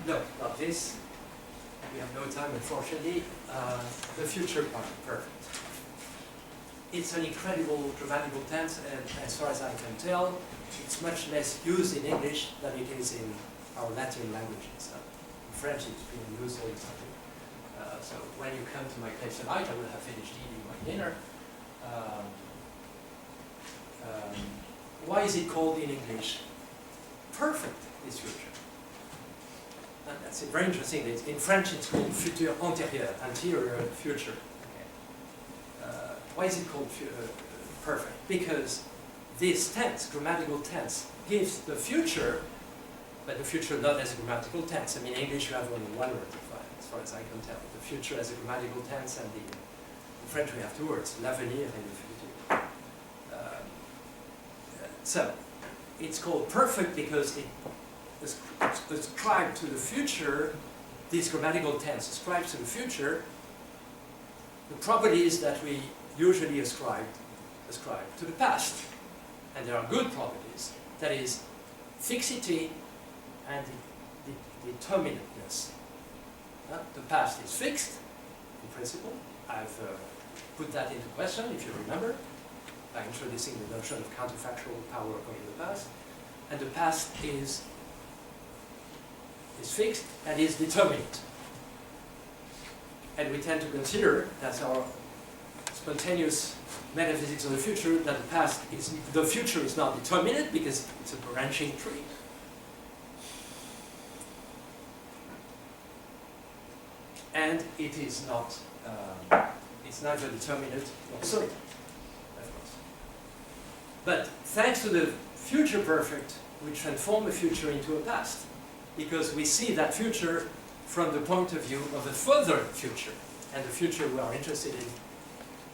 no, not this. We have no time, unfortunately. The future part, perfect. It's an incredible grammatical tense, and as far as I can tell, it's much less used in English than it is in our Latin languages. In French, it's being used all the time. So when you come to my place tonight, I will have finished eating my dinner. Why is it called in English perfect, this future? And that's very interesting. In French, it's called futur antérieur, anterior future. Why is it called perfect? Because this tense, grammatical tense, gives the future, but the future not as a grammatical tense. I mean, in English you have only one word to find, as far as I can tell. The future as a grammatical tense, and in French we have two words, l'avenir and le futur. So, it's called perfect because it ascribes to the future, this grammatical tense ascribes to the future the properties that we usually ascribe to the past. And there are good properties, that is, fixity and determinateness. The past is fixed, in principle. I've put that into question, if you remember, by introducing the notion of counterfactual power over the past. And the past is fixed and is determinate. And we tend to consider that our spontaneous metaphysics of the future, that the future is not determinate because it's a branching tree. And it is not, it's neither determinate nor certain, of course. But thanks to the future perfect, we transform the future into a past, because we see that future from the point of view of a further future, and the future we are interested in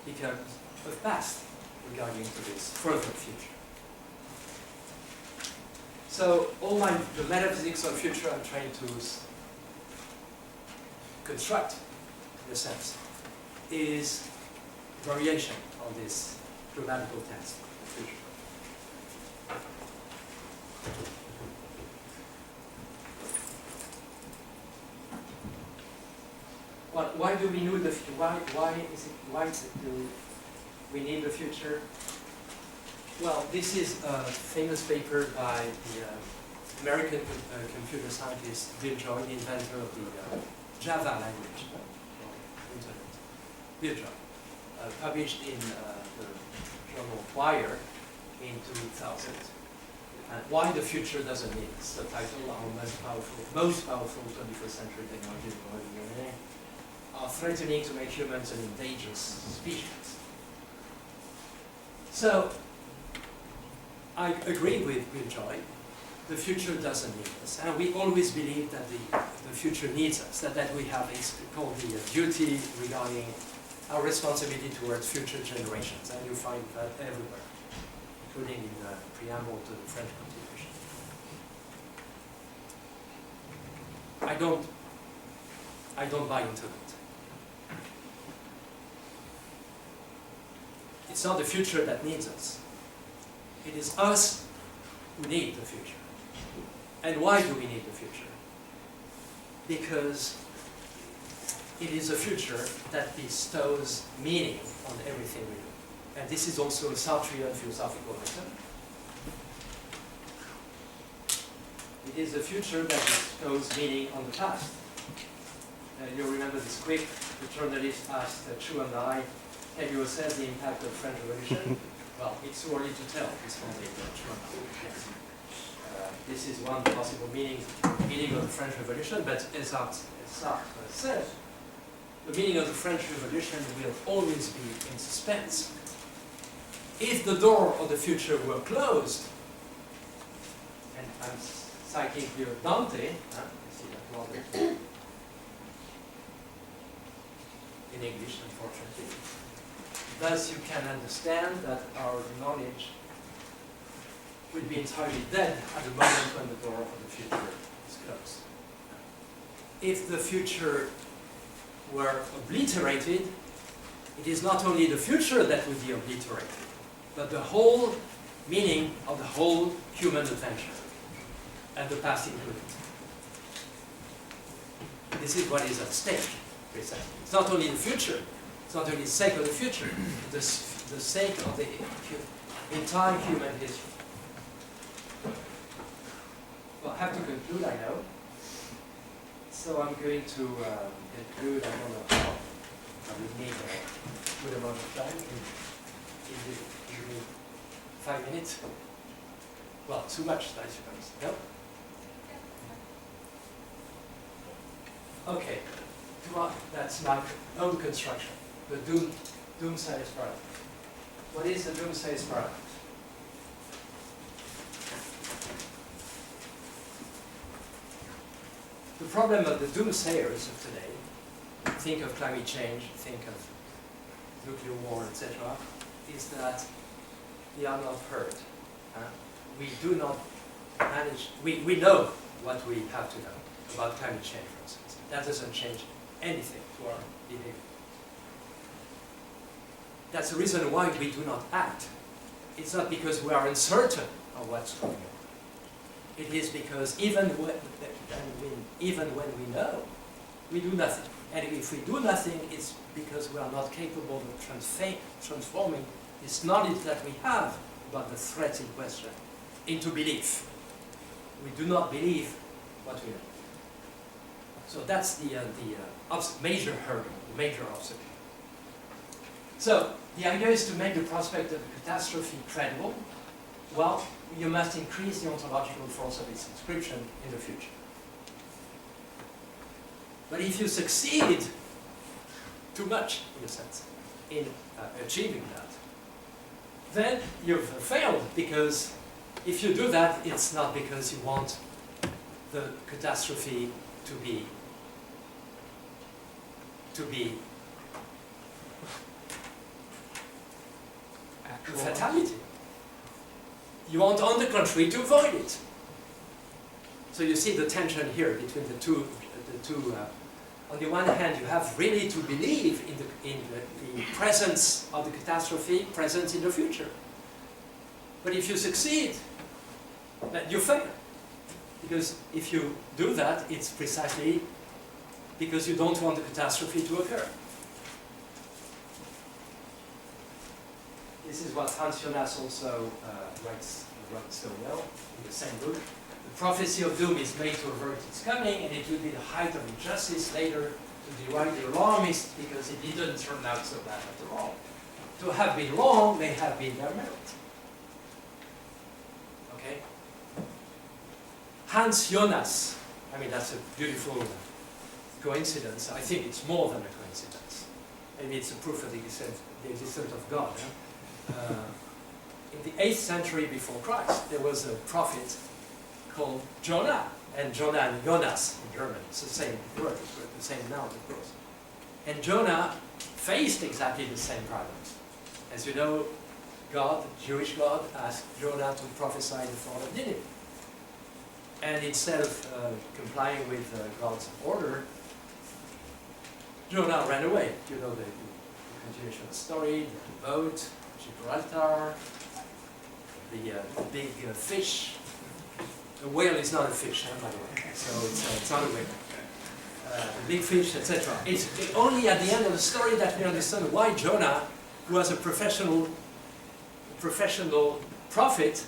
becomes a past regarding to this further future. So the metaphysics of future I'm trying to construct, in a sense, is variation on this grammatical tense of future. Well, why do we need the future? Why do we need the future? Well, this is a famous paper by the American computer scientist Bill Joy, the inventor of the Java language, internet. Bill Joy, published in the journal Wire in 2000. And why the future doesn't need. It's the title. Our most powerful 21st century technologies are threatening to make humans an endangered species. So, I agree with Joy. The future doesn't need us. And we always believe that the future needs us, that we have is called the duty regarding our responsibility towards future generations. And you find that everywhere, including in the preamble to the French Constitution. I don't buy into it. It's not the future that needs us. It is us who need the future. And why do we need the future? Because it is a future that bestows meaning on everything we do. And this is also a Sartrean philosophical item. It is a future that bestows meaning on the past. You remember this quick, the journalist asked Chu and I, can you assess the impact of the French Revolution? Well, it's too early to tell, responded Chu and I. Yes. This is one possible meaning of the French Revolution, but as Sartre said, the meaning of the French Revolution will always be in suspense. If the door of the future were closed, and I'm citing here Dante, you see that logic in English, unfortunately. Thus, you can understand that our knowledge will be entirely dead at the moment when the door of the future is closed. If the future were obliterated, it is not only the future that would be obliterated, but the whole meaning of the whole human adventure, and the past included. This is what is at stake, precisely. It's not only the future, it's not only the sake of the future, the sake of the entire human history. Well, I have to conclude, I know. So I'm going to conclude. I don't know how. I will need a good amount of time. Give me 5 minutes. Well, too much, I suppose. No? Okay. That's my own construction. The doomsayer's paradox. What is the doomsayer's paradox? The problem of the doomsayers of today, think of climate change, think of nuclear war, etc., is that they are not heard. We do not manage, we know what we have to know about climate change, for instance. That doesn't change anything to our behavior. That's the reason why we do not act. It's not because we are uncertain of what's going on. It is because even when we know, we do nothing. And if we do nothing, it's because we are not capable of transforming this knowledge that we have about the threat in question into belief. We do not believe what we know. So that's the major hurdle, the major obstacle. So the idea is to make the prospect of a catastrophe credible. Well, you must increase the ontological force of its inscription in the future. But if you succeed too much, in a sense, in achieving that, then you've failed, because if you do that, it's not because you want the catastrophe to be a fatality. You want, on the contrary, to avoid it. So you see the tension here between the two. On the one hand, you have really to believe in the presence of the catastrophe, present in the future. But if you succeed, then you fail. Because if you do that, it's precisely because you don't want the catastrophe to occur. This is what Hans Jonas also writes so well in the same book. The prophecy of doom is made to avert its coming, and it would be the height of injustice later to deride the alarmist because it didn't turn out so bad after all. To have been wrong may have been their merit. Okay? Hans Jonas, I mean, that's a beautiful coincidence. I think it's more than a coincidence. Maybe it's a proof of the existence of God. In the 8th century before Christ, there was a prophet called Jonah, and Jonah and Jonas in German, it's the same word, the same noun, of course. And Jonah faced exactly the same problems. As you know, God, the Jewish God, asked Jonah to prophesy the fall of Nineveh. And instead of complying with God's order, Jonah ran away. You know the continuation of the story, the boat, Gibraltar, the big fish. A whale is not a fish, by the way, so it's not a whale. The big fish, etc. It's only at the end of the story that we understand why Jonah, who was a professional prophet,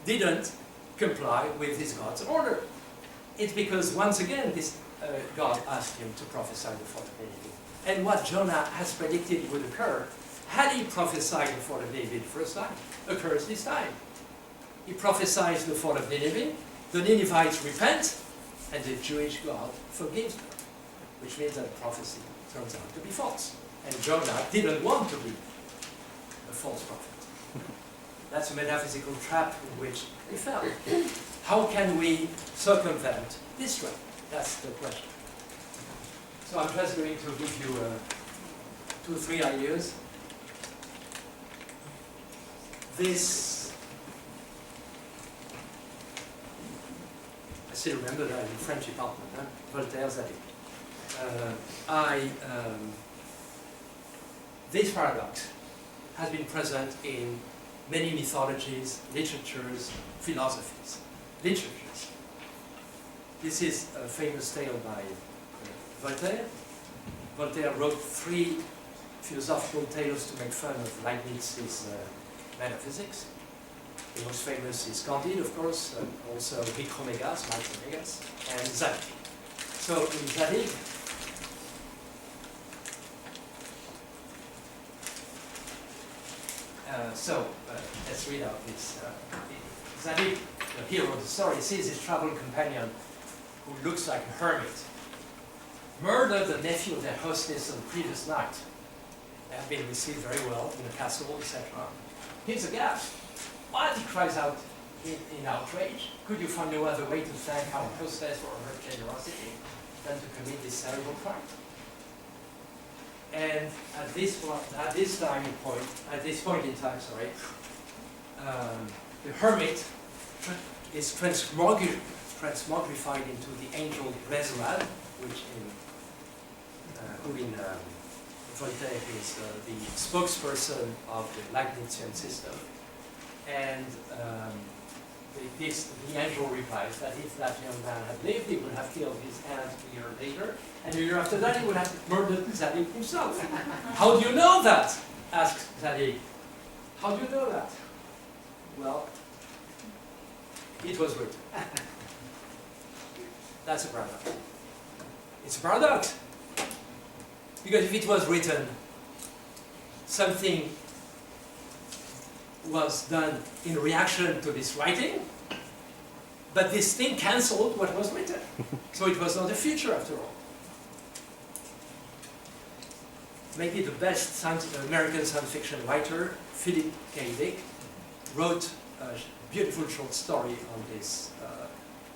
didn't comply with his God's order. It's because, once again, this God asked him to prophesy the fall of Nineveh. And what Jonah has predicted would occur, had he prophesied the fall of Nineveh the first time, occurs this time. He prophesies the fall of Nineveh, the Ninevites repent, and the Jewish God forgives them, which means that the prophecy turns out to be false. And Jonah didn't want to be a false prophet. That's a metaphysical trap in which he fell. How can we circumvent this trap? That's the question. So I'm just going to give you 2 or 3 ideas. This, I still remember that in the French department, Voltaire's idea. this paradox has been present in many mythologies, literatures, philosophies. Literatures. This is a famous tale by Voltaire. Voltaire wrote 3 philosophical tales to make fun of Leibniz's Metaphysics. The most famous is Candide, of course, also Micromegas, Macromegas, and Zadig. So in Zadig, let's read out this. Zadig, the hero of the story, sees his travel companion, who looks like a hermit, murdered the nephew of their hostess on the previous night. They have been received very well in the castle, etc. He's aghast. What? He cries out in outrage. Could you find no other way to thank our hostess for her generosity than to commit this terrible crime? And at this point in time, the hermit is transmogrified into the angel Retroactive, which who in Voltaire is the spokesperson of the Leibnizian system. And the angel replies that if that young man had lived, he would have killed his aunt a year later, and a year after that he would have murdered Zadig himself. How do you know that? Asks Zadig. How do you know that? Well, it was written. That's a paradox. It's a paradox. Because if it was written, something was done in reaction to this writing, but this thing cancelled what was written. So it was not the future after all. Maybe the best American science fiction writer, Philip K. Dick, wrote a beautiful short story on this,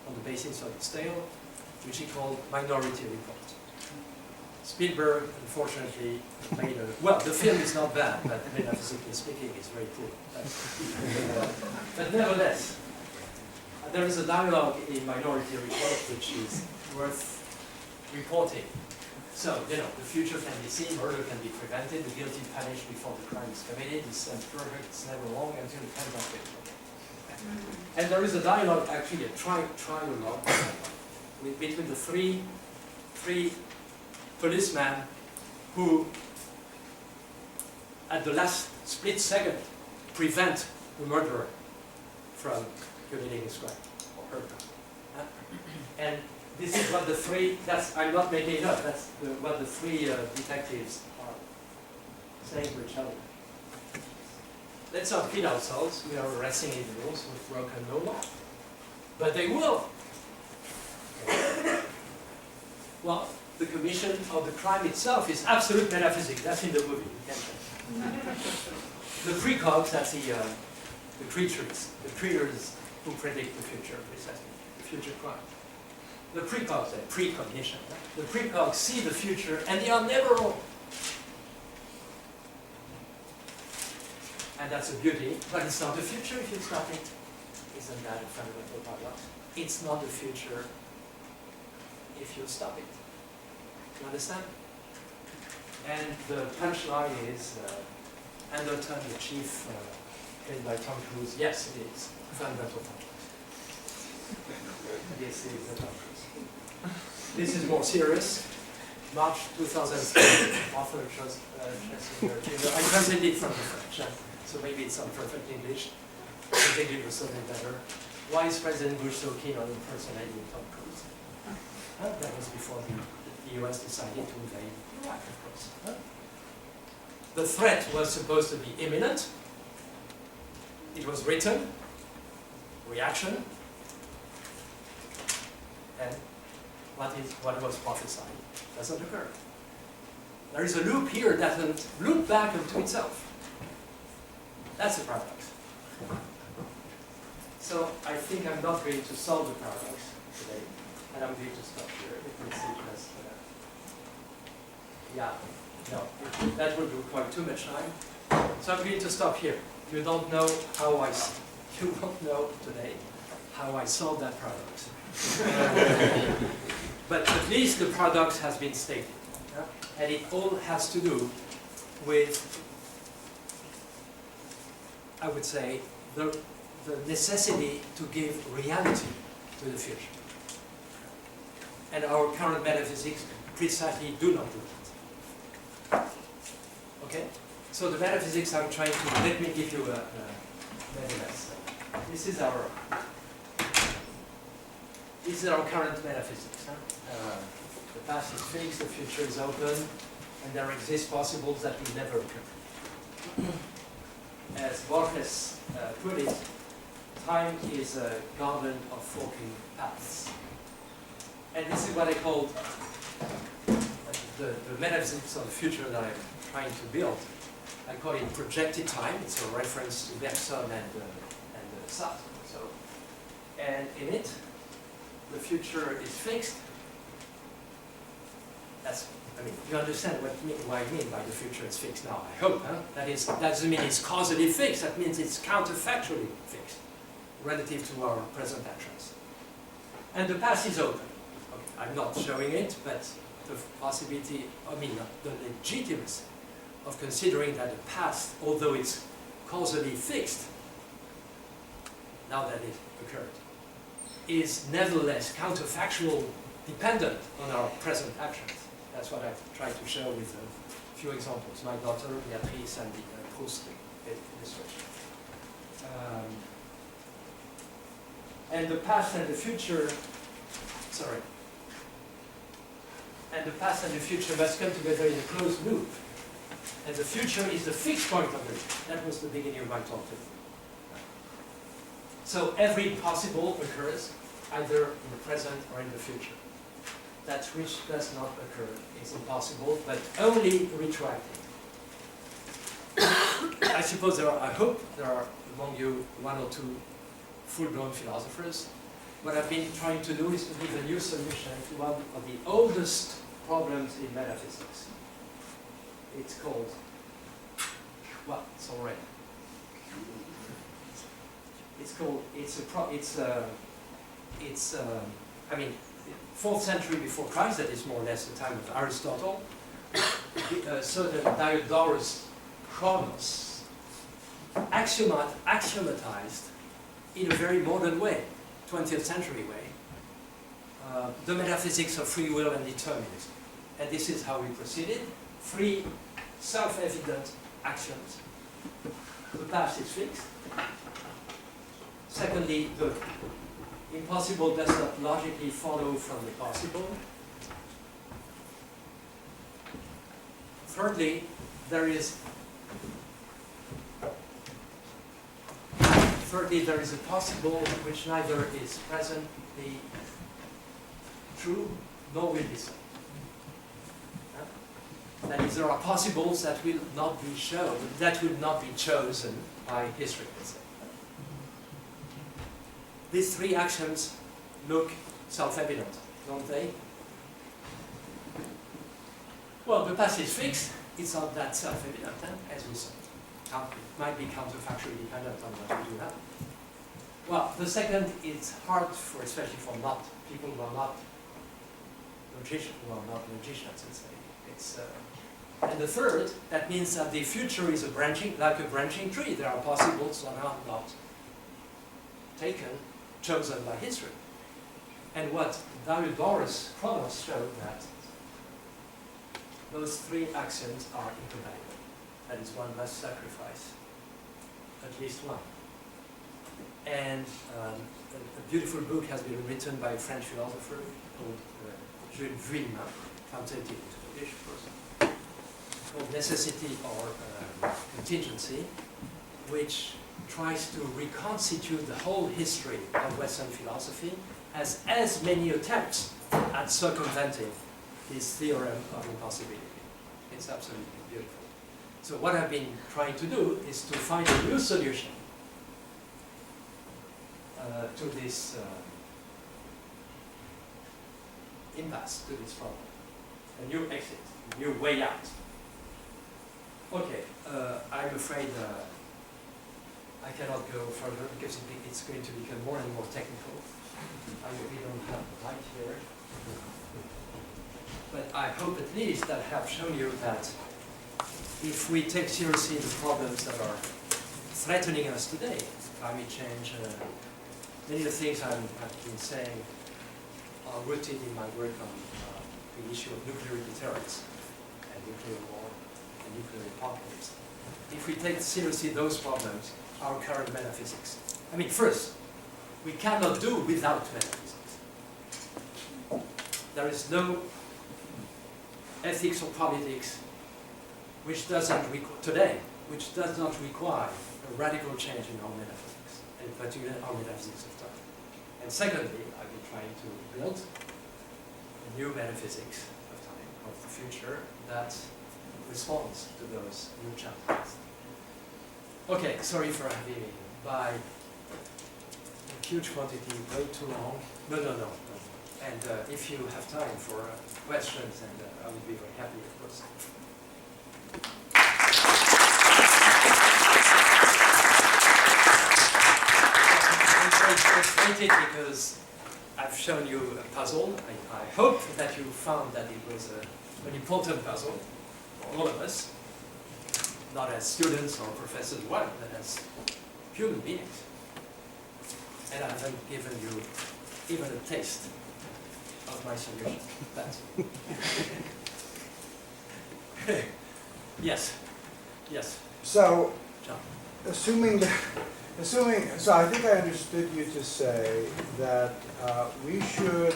on the basis of this tale, which he called Minority Report. Spielberg, unfortunately, made well, the film is not bad, but metaphysically speaking, it's very poor. But nevertheless, there is a dialogue in Minority Report which is worth reporting. So, the future can be seen, murder can be prevented, the guilty punished before the crime is committed, the sense perfect, it's never long until it comes up with. And there is a dialogue, actually a trialogue, between the three policemen who, at the last split second, prevent the murderer from committing his crime, or her crime. And this is what the three, I'm not making it up, that's what the 3 detectives are saying to each other. Let's not kid ourselves, we are arresting individuals who've broken no law. But they will. Well, the commission of the crime itself is absolute metaphysics. That's in the movie. You can check. The precogs, that's the creatures who predict the future, precisely, the future crime. The precogs, the precognition. The precogs see the future, and they are never wrong. And that's a beauty, but it's not the future if you stop it. Isn't that a fundamental paradox? It's not the future if you stop it. You understand? And the punchline is, Anderton, the chief, played by Tom Cruise, yes, it is fundamental paradox. This is the Tom Cruise. This is more serious. March 2003, author Schlesinger. I translated it from the French, so maybe it's not perfect English. I think it was something better. Why is President Bush so keen on impersonating Tom Cruise? That was before the US decided to invade Iraq, of course. The threat was supposed to be imminent. It was written, reaction, and what was prophesied doesn't occur. There is a loop here that doesn't loop back into itself. That's a paradox. So I think I'm not going to solve the paradox today, and I'm going to stop here. You can see just, that would require too much time. So I'm going to stop here. You won't know today how I solved that paradox. but at least the paradox has been stated. And it all has to do with, I would say, the necessity to give reality to the future. And our current metaphysics precisely do not do that. Okay? So the metaphysics I'm trying to, let me give you a nevertheless. This is our current metaphysics. The past is fixed, the future is open, and there exist possibles that will never occur. As Borges put it, time is a garden of forking paths. And this is what I call the metaphysics of the future that I'm trying to build. I call it projected time. It's a reference to Bergson and Sartre. So, and in it, the future is fixed. That's, I mean, you understand what I mean by the future is fixed now, I hope. Huh? That doesn't mean it's causally fixed. That means it's counterfactually fixed relative to our present actions. And the past is open. Okay, I'm not showing it, but the possibility, I mean, the legitimacy of considering that the past, although it's causally fixed, now that it occurred, is nevertheless counterfactual dependent on our present actions. That's what I've tried to show with a few examples. My daughter, Beatrice, and the Proust illustration. And the past and the future, and the past and the future must come together in a closed loop. And the future is the fixed point of the loop. That was the beginning of my talk today. So every possible occurs either in the present or in the future. That which does not occur is impossible, but only retroactive. I suppose I hope there are among you one or two full-blown philosophers. What I've been trying to do is to give a new solution to one of the oldest problems in metaphysics. It's called, well, it's already. I mean, 4th century before Christ, that is more or less the time of Aristotle, certain Diodorus Chronos axiomatized in a very modern way, 20th century way, the metaphysics of free will and determinism. And this is how we proceeded. Free, self-evident actions. The past is fixed. Secondly, the impossible does not logically follow from the possible. Thirdly, there is a possible which neither is presently true nor will be so. That is, there are possibles that will not be shown, that will not be chosen by history, let's say. These three actions look self-evident, don't they? Well, the past is fixed. It's not that self-evident, as we saw. It might be counterfactually dependent on what we do now. Well, the second is hard for, especially for people who are not logicians, let's say. It's and the third, that means that the future is like a branching tree. There are possibles that are not chosen by history. And what Diodorus Chronos showed that those three axioms are incompatible. That is, one must sacrifice at least one. And a beautiful book has been written by a French philosopher called Jules Vuillemin, translated into English, of course, called Necessity or Contingency, which tries to reconstitute the whole history of Western philosophy as many attempts at circumventing this theorem of impossibility. It's absolutely beautiful. So what I've been trying to do is to find a new solution to this impasse, to this problem. A new exit, a new way out. Okay, I'm afraid I cannot go further because it's going to become more and more technical. We don't have the light here. But I hope at least that I have shown you that if we take seriously the problems that are threatening us today, climate change, many of the things I've been saying are rooted in my work on the issue of nuclear deterrence and nuclear war and nuclear apocalypse. If we take seriously those problems, our current metaphysics. I mean, first, we cannot do without metaphysics. There is no ethics or politics which doesn't today, which does not require a radical change in our metaphysics, and in particular our metaphysics of time. And secondly, I've been trying to build a new metaphysics of time, of the future, that responds to those new challenges. Okay, sorry for having me by a huge quantity, way too long. No. And if you have time for questions, and I would be very happy, of course. I'm very frustrated because I've shown you a puzzle. I hope that you found that it was an important puzzle for all of us, not as students or professors, but as human beings. And I haven't given you even a taste of my solution. That's yes. So, John. so I think I understood you to say that we should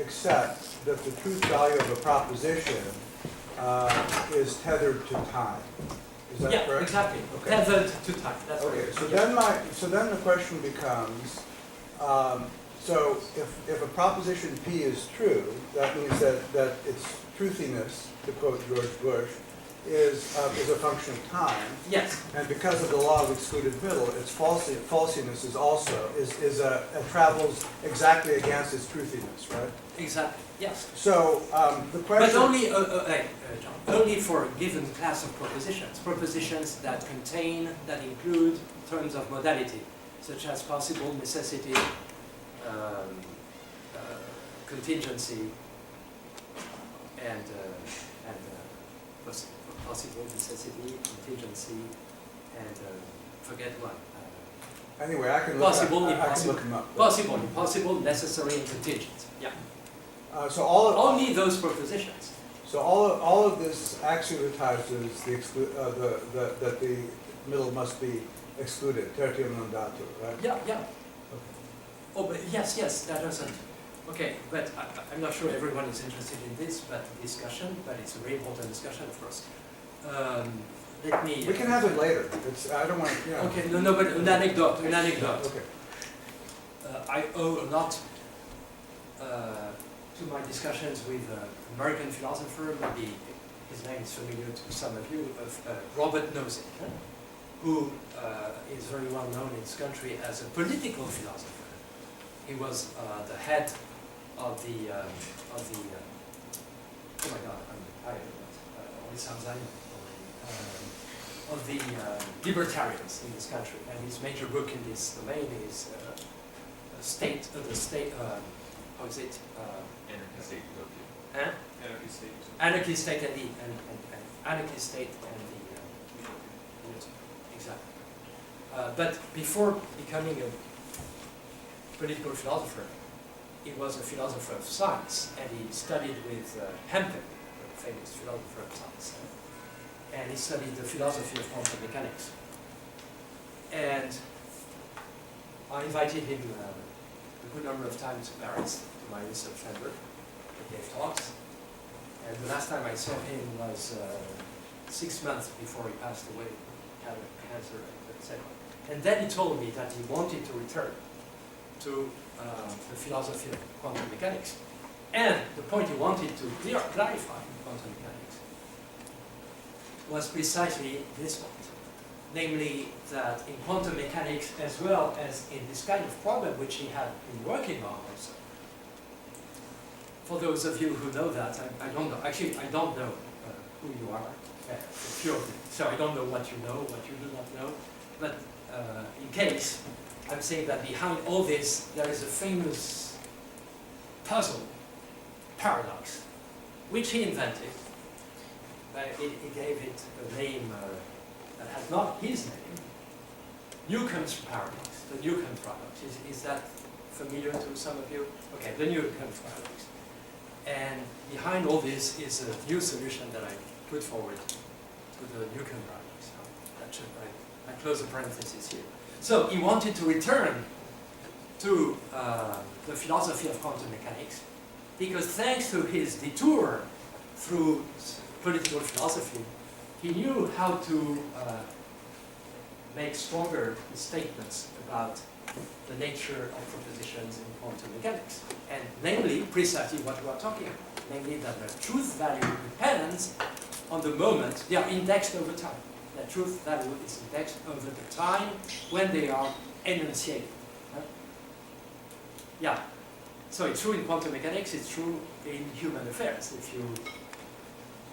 accept that the truth value of a proposition is tethered to time. Is that Yeah, correct? exactly. Okay. Tethered to time. That's Okay, right. so Yeah. then the question becomes, so if a proposition P is true, that means that its truthiness, to quote George Bush, is a function of time. Yes. And because of the law of excluded middle, its falsiness is also travels exactly against its truthiness, right? Exactly. Yes. So the question. But only, John, only for a given class of propositions that include terms of modality, such as possible, necessity, contingency, and possible, necessity, contingency, and forget one. Anyway, I can Possible, look impossible. them up. Possible, impossible, necessary, and contingent. Yeah. So Only those propositions. So all of this axiomatizes that the middle must be excluded, tertium non datur, right? Yeah. Okay. Oh, but yes, that doesn't. Okay, but I'm not sure everyone is interested in this, but it's a very important discussion, of course. Let me. We can have it later. I don't want to. Okay, no, but an anecdote. Okay. I owe a lot to my discussions with an American philosopher, maybe his name is familiar to some of you, of Robert Nozick, who is very well known in this country as a political philosopher. He was the head of the oh my God, I'm tired of the libertarians in this country, and his major book in this domain is how is it? Anarchy State Utopia. Huh? Anarchy State Utopia. Anarchy State and the Anarchy State and the exactly. But before becoming a political philosopher, he was a philosopher of science, and he studied with Hempel, the famous philosopher of science, and he studied the philosophy of quantum mechanics. And I invited him a good number of times to Paris, to my research center. He gave talks. And the last time I saw him was 6 months before he passed away, had cancer, etc. And then he told me that he wanted to return to the philosophy of quantum mechanics. And the point he wanted to clarify in quantum mechanics was precisely this point. Namely, that in quantum mechanics, as well as in this kind of problem which he had been working on also. For those of you who know that, I don't know. Actually, I don't know who you are, a few of you. So I don't know what you know, what you do not know. But in case, I'm saying that behind all this, there is a famous puzzle, paradox, which he invented. He gave it a name that has not his name, Newcomb's paradox, the Newcomb paradox. Is that familiar to some of you? Okay, the Newcomb paradox. And behind all this is a new solution that I put forward to the Newcomb paradox. That should, I close the parenthesis here. So he wanted to return to the philosophy of quantum mechanics, because thanks to his detour through political philosophy, he knew how to make stronger statements about the nature of propositions in quantum mechanics, and namely, precisely what we are talking about, namely that the truth value depends on the moment they are indexed over time. The truth value is indexed over the time when they are enunciated. Yeah, so it's true in quantum mechanics, it's true in human affairs. If you,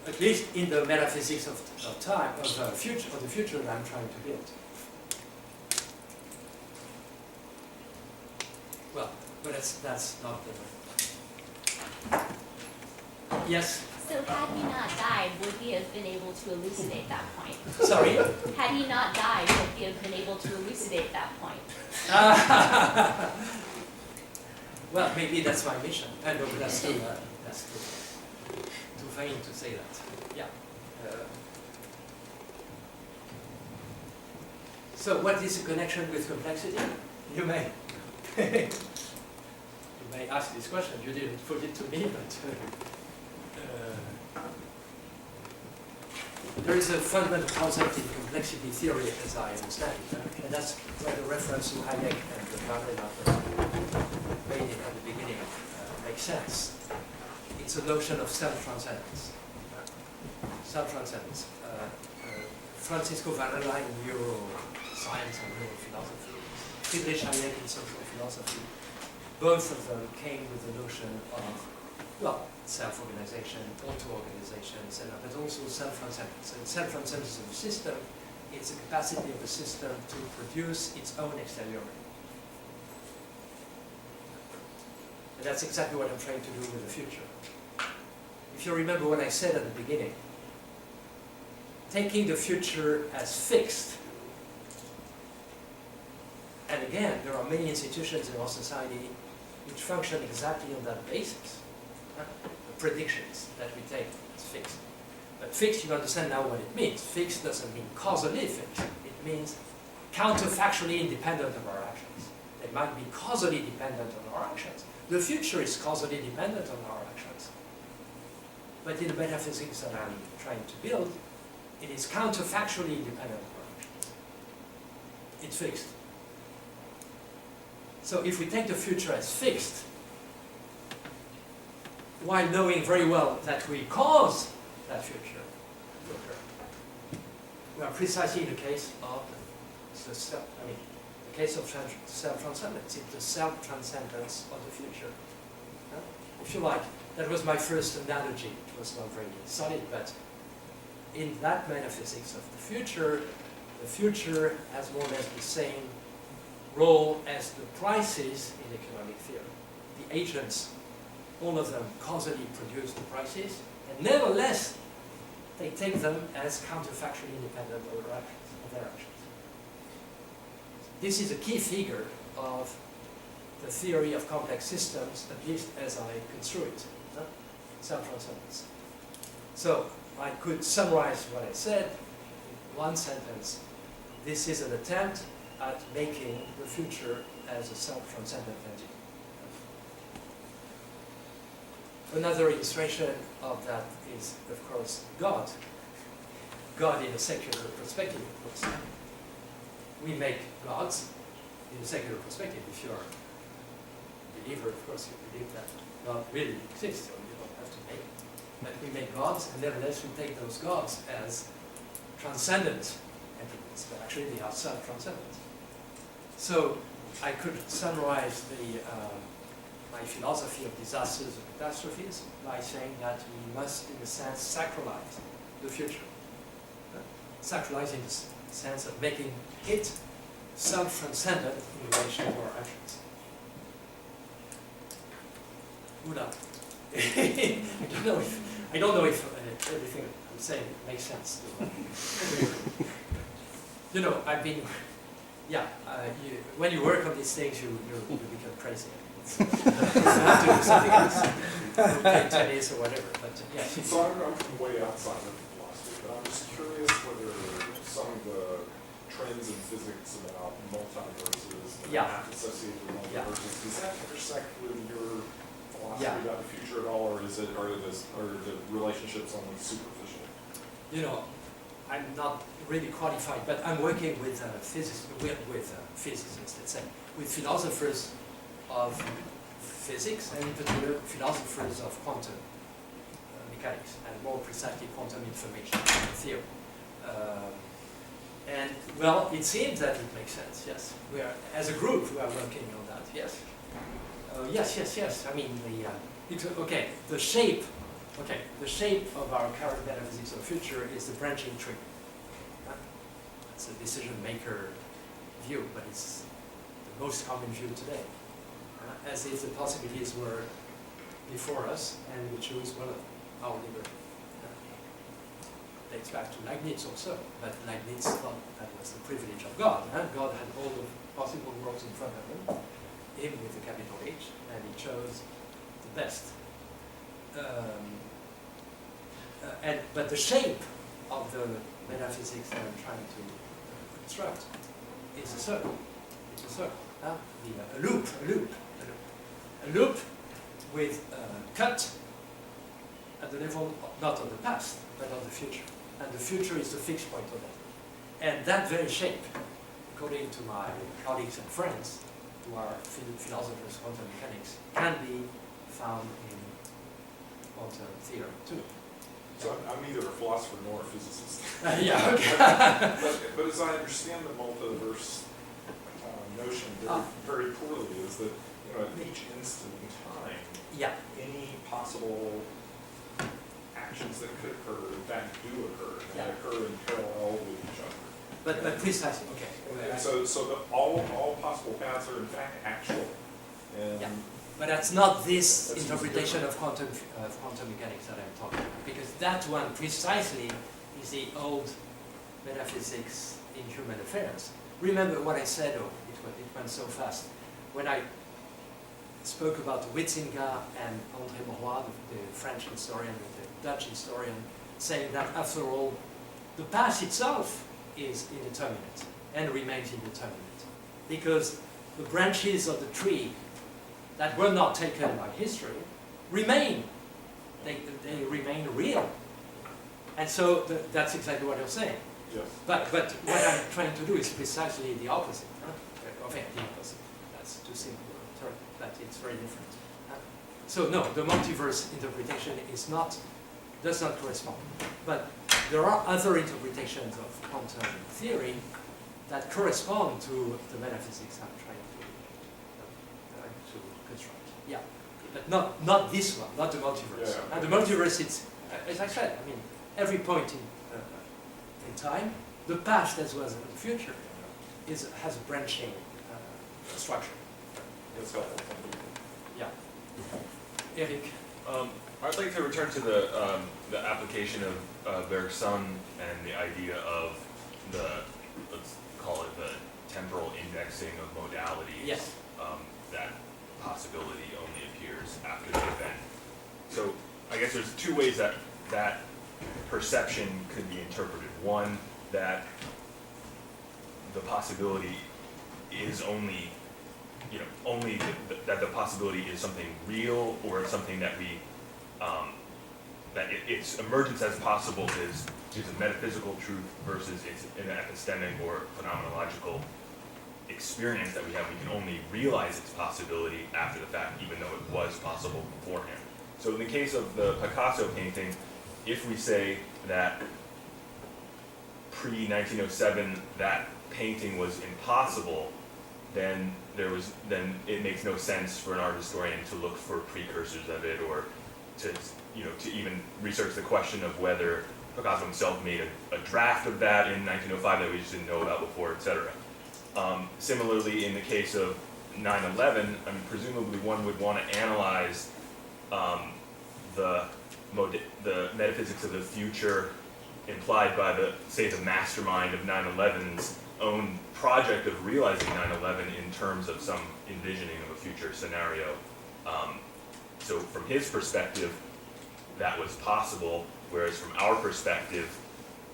at least in the metaphysics of time, of the future that I'm trying to build. Well, but that's not the. Yes. So had he not died, would he have been able to elucidate that point? Sorry. Had he not died, would he have been able to elucidate that point? Well, maybe that's my mission. I know, but that's too vain to say that. Yeah. So, what is the connection with complexity? You may. You may ask this question. You didn't put it to me, but there is a fundamental concept in complexity theory, as I understand it, and that's where the reference to Hayek and the Varela made it at the beginning makes sense. It's a notion of self-transcendence. Self-transcendence. Francisco Varela in neuroscience and neurophilosophy, Friedrich Hayek in social philosophy, both of them came with the notion of, well, self-organization, auto-organization, etc., but also self-transcendence. And self-transcendence of the system, it's the capacity of the system to produce its own exteriority. And that's exactly what I'm trying to do with the future. If you remember what I said at the beginning, taking the future as fixed, and again, there are many institutions in our society which function exactly on that basis. The predictions that we take as fixed. But fixed, you understand now what it means. Fixed doesn't mean causally fixed. It means counterfactually independent of our actions. They might be causally dependent on our actions. The future is causally dependent on our actions. But in the metaphysics that I'm trying to build, it is counterfactually independent of our actions. It's fixed. So if we take the future as fixed, while knowing very well that we cause that future to occur, we are precisely in the case of the case of self-transcendence. It's the self-transcendence of the future. If you like, that was my first analogy. It was not very solid, but in that metaphysics of the future has more or less the same role as the prices in economic theory. The agents, all of them causally produce the prices, and nevertheless, they take them as counterfactually independent of their actions. This is a key figure of the theory of complex systems, at least as I construe it, self-transcendence. So, I could summarize what I said in one sentence. This is an attempt at making the future as a self-transcendent entity. Another illustration of that is, of course, God. God in a secular perspective, of course. We make gods in a secular perspective. If you are a believer, of course, you believe that God really exists, so you don't have to make it. But we make gods, and nevertheless we take those gods as transcendent entities, but actually they are self-transcendent. So I could summarize my philosophy of disasters and catastrophes by saying that we must, in a sense, sacralize the future. Sacralize in the sense of making it self-transcendent in relation to our actions. Oula. I don't know if everything I'm saying makes sense. You know, I've been, yeah, when you work on these things, you become crazy. You have to do something else. You play tennis or whatever, but yeah. So I'm way outside of philosophy, but I'm just curious whether some of the trends in physics about multiverses and Yeah. associated with Yeah. multiverses, does that intersect with your philosophy Yeah. about the future at all, or are the relationships only superficial? You know, I'm not really qualified, but I'm working with physicists, let's say, with philosophers of physics, and in particular philosophers of quantum mechanics, and more precisely quantum information theory. And well, it seems that it makes sense. Yes, we are, as a group, we are working on that. Yes, yes. I mean, the shape. Okay, the shape of our current metaphysics of the future is the branching tree. It's a decision maker view, but it's the most common view today. As if the possibilities were before us, and we choose one of our liberty. Dates back to Leibniz also, but Leibniz thought that was the privilege of God. God had all the possible worlds in front of him with a capital H, and he chose the best. But the shape of the metaphysics that I'm trying to construct is a circle. It's a circle. A loop with a cut at the level not of the past, but of the future. And the future is the fixed point of that. And that very shape, according to my colleagues and friends, who are philosophers of quantum mechanics, can be found in quantum theory too. So I'm neither a philosopher nor a physicist. Yeah, okay. but as I understand the multiverse notion very poorly, is that at each instant in time, Yeah. any possible actions that could occur, in fact, do occur, and they occur in parallel with each other. But precisely, okay. And so all possible paths are in fact actual. And Yeah. But that's not this interpretation of quantum mechanics that I'm talking about, because that one precisely is the old metaphysics in human affairs. Remember what I said, it went so fast. When I spoke about Huizinga and André Mauroy, the French historian and the Dutch historian, saying that after all, the past itself is indeterminate and remains indeterminate, because the branches of the tree that were not taken by history remain. They remain real. And so that's exactly what you're saying. yes. But what I'm trying to do is precisely the opposite. Okay, the opposite. That's too simple a term, but it's very different. So no, the multiverse interpretation does not correspond. But there are other interpretations of quantum theory that correspond to the metaphysics I'm trying to construct. Yeah, but not this one, not the multiverse. Yeah. And the multiverse, it's as I said. I mean, every point in time, the past as well as the future, has a branching structure. That's helpful. Thank you. Yeah. Eric. I'd like to return to the application of Bergson and the idea of let's call it the temporal indexing of modalities. Yes. That possibility only appears after the event. So I guess there's two ways that perception could be interpreted. One, that the possibility is only that the possibility is something real, or something that we that its emergence as possible is a metaphysical truth versus it's an epistemic or phenomenological experience that we have. We can only realize its possibility after the fact, even though it was possible beforehand. So in the case of the Picasso painting, if we say that pre-1907 that painting was impossible, then it makes no sense for an art historian to look for precursors of it, or to even research the question of whether Picasso himself made a draft of that in 1905 that we just didn't know about before, etc. Similarly, in the case of 9/11, I mean, presumably one would want to analyze the metaphysics of the future implied by the, say, the mastermind of 9/11's own project of realizing 9/11 in terms of some envisioning of a future scenario. So from his perspective, that was possible, whereas from our perspective,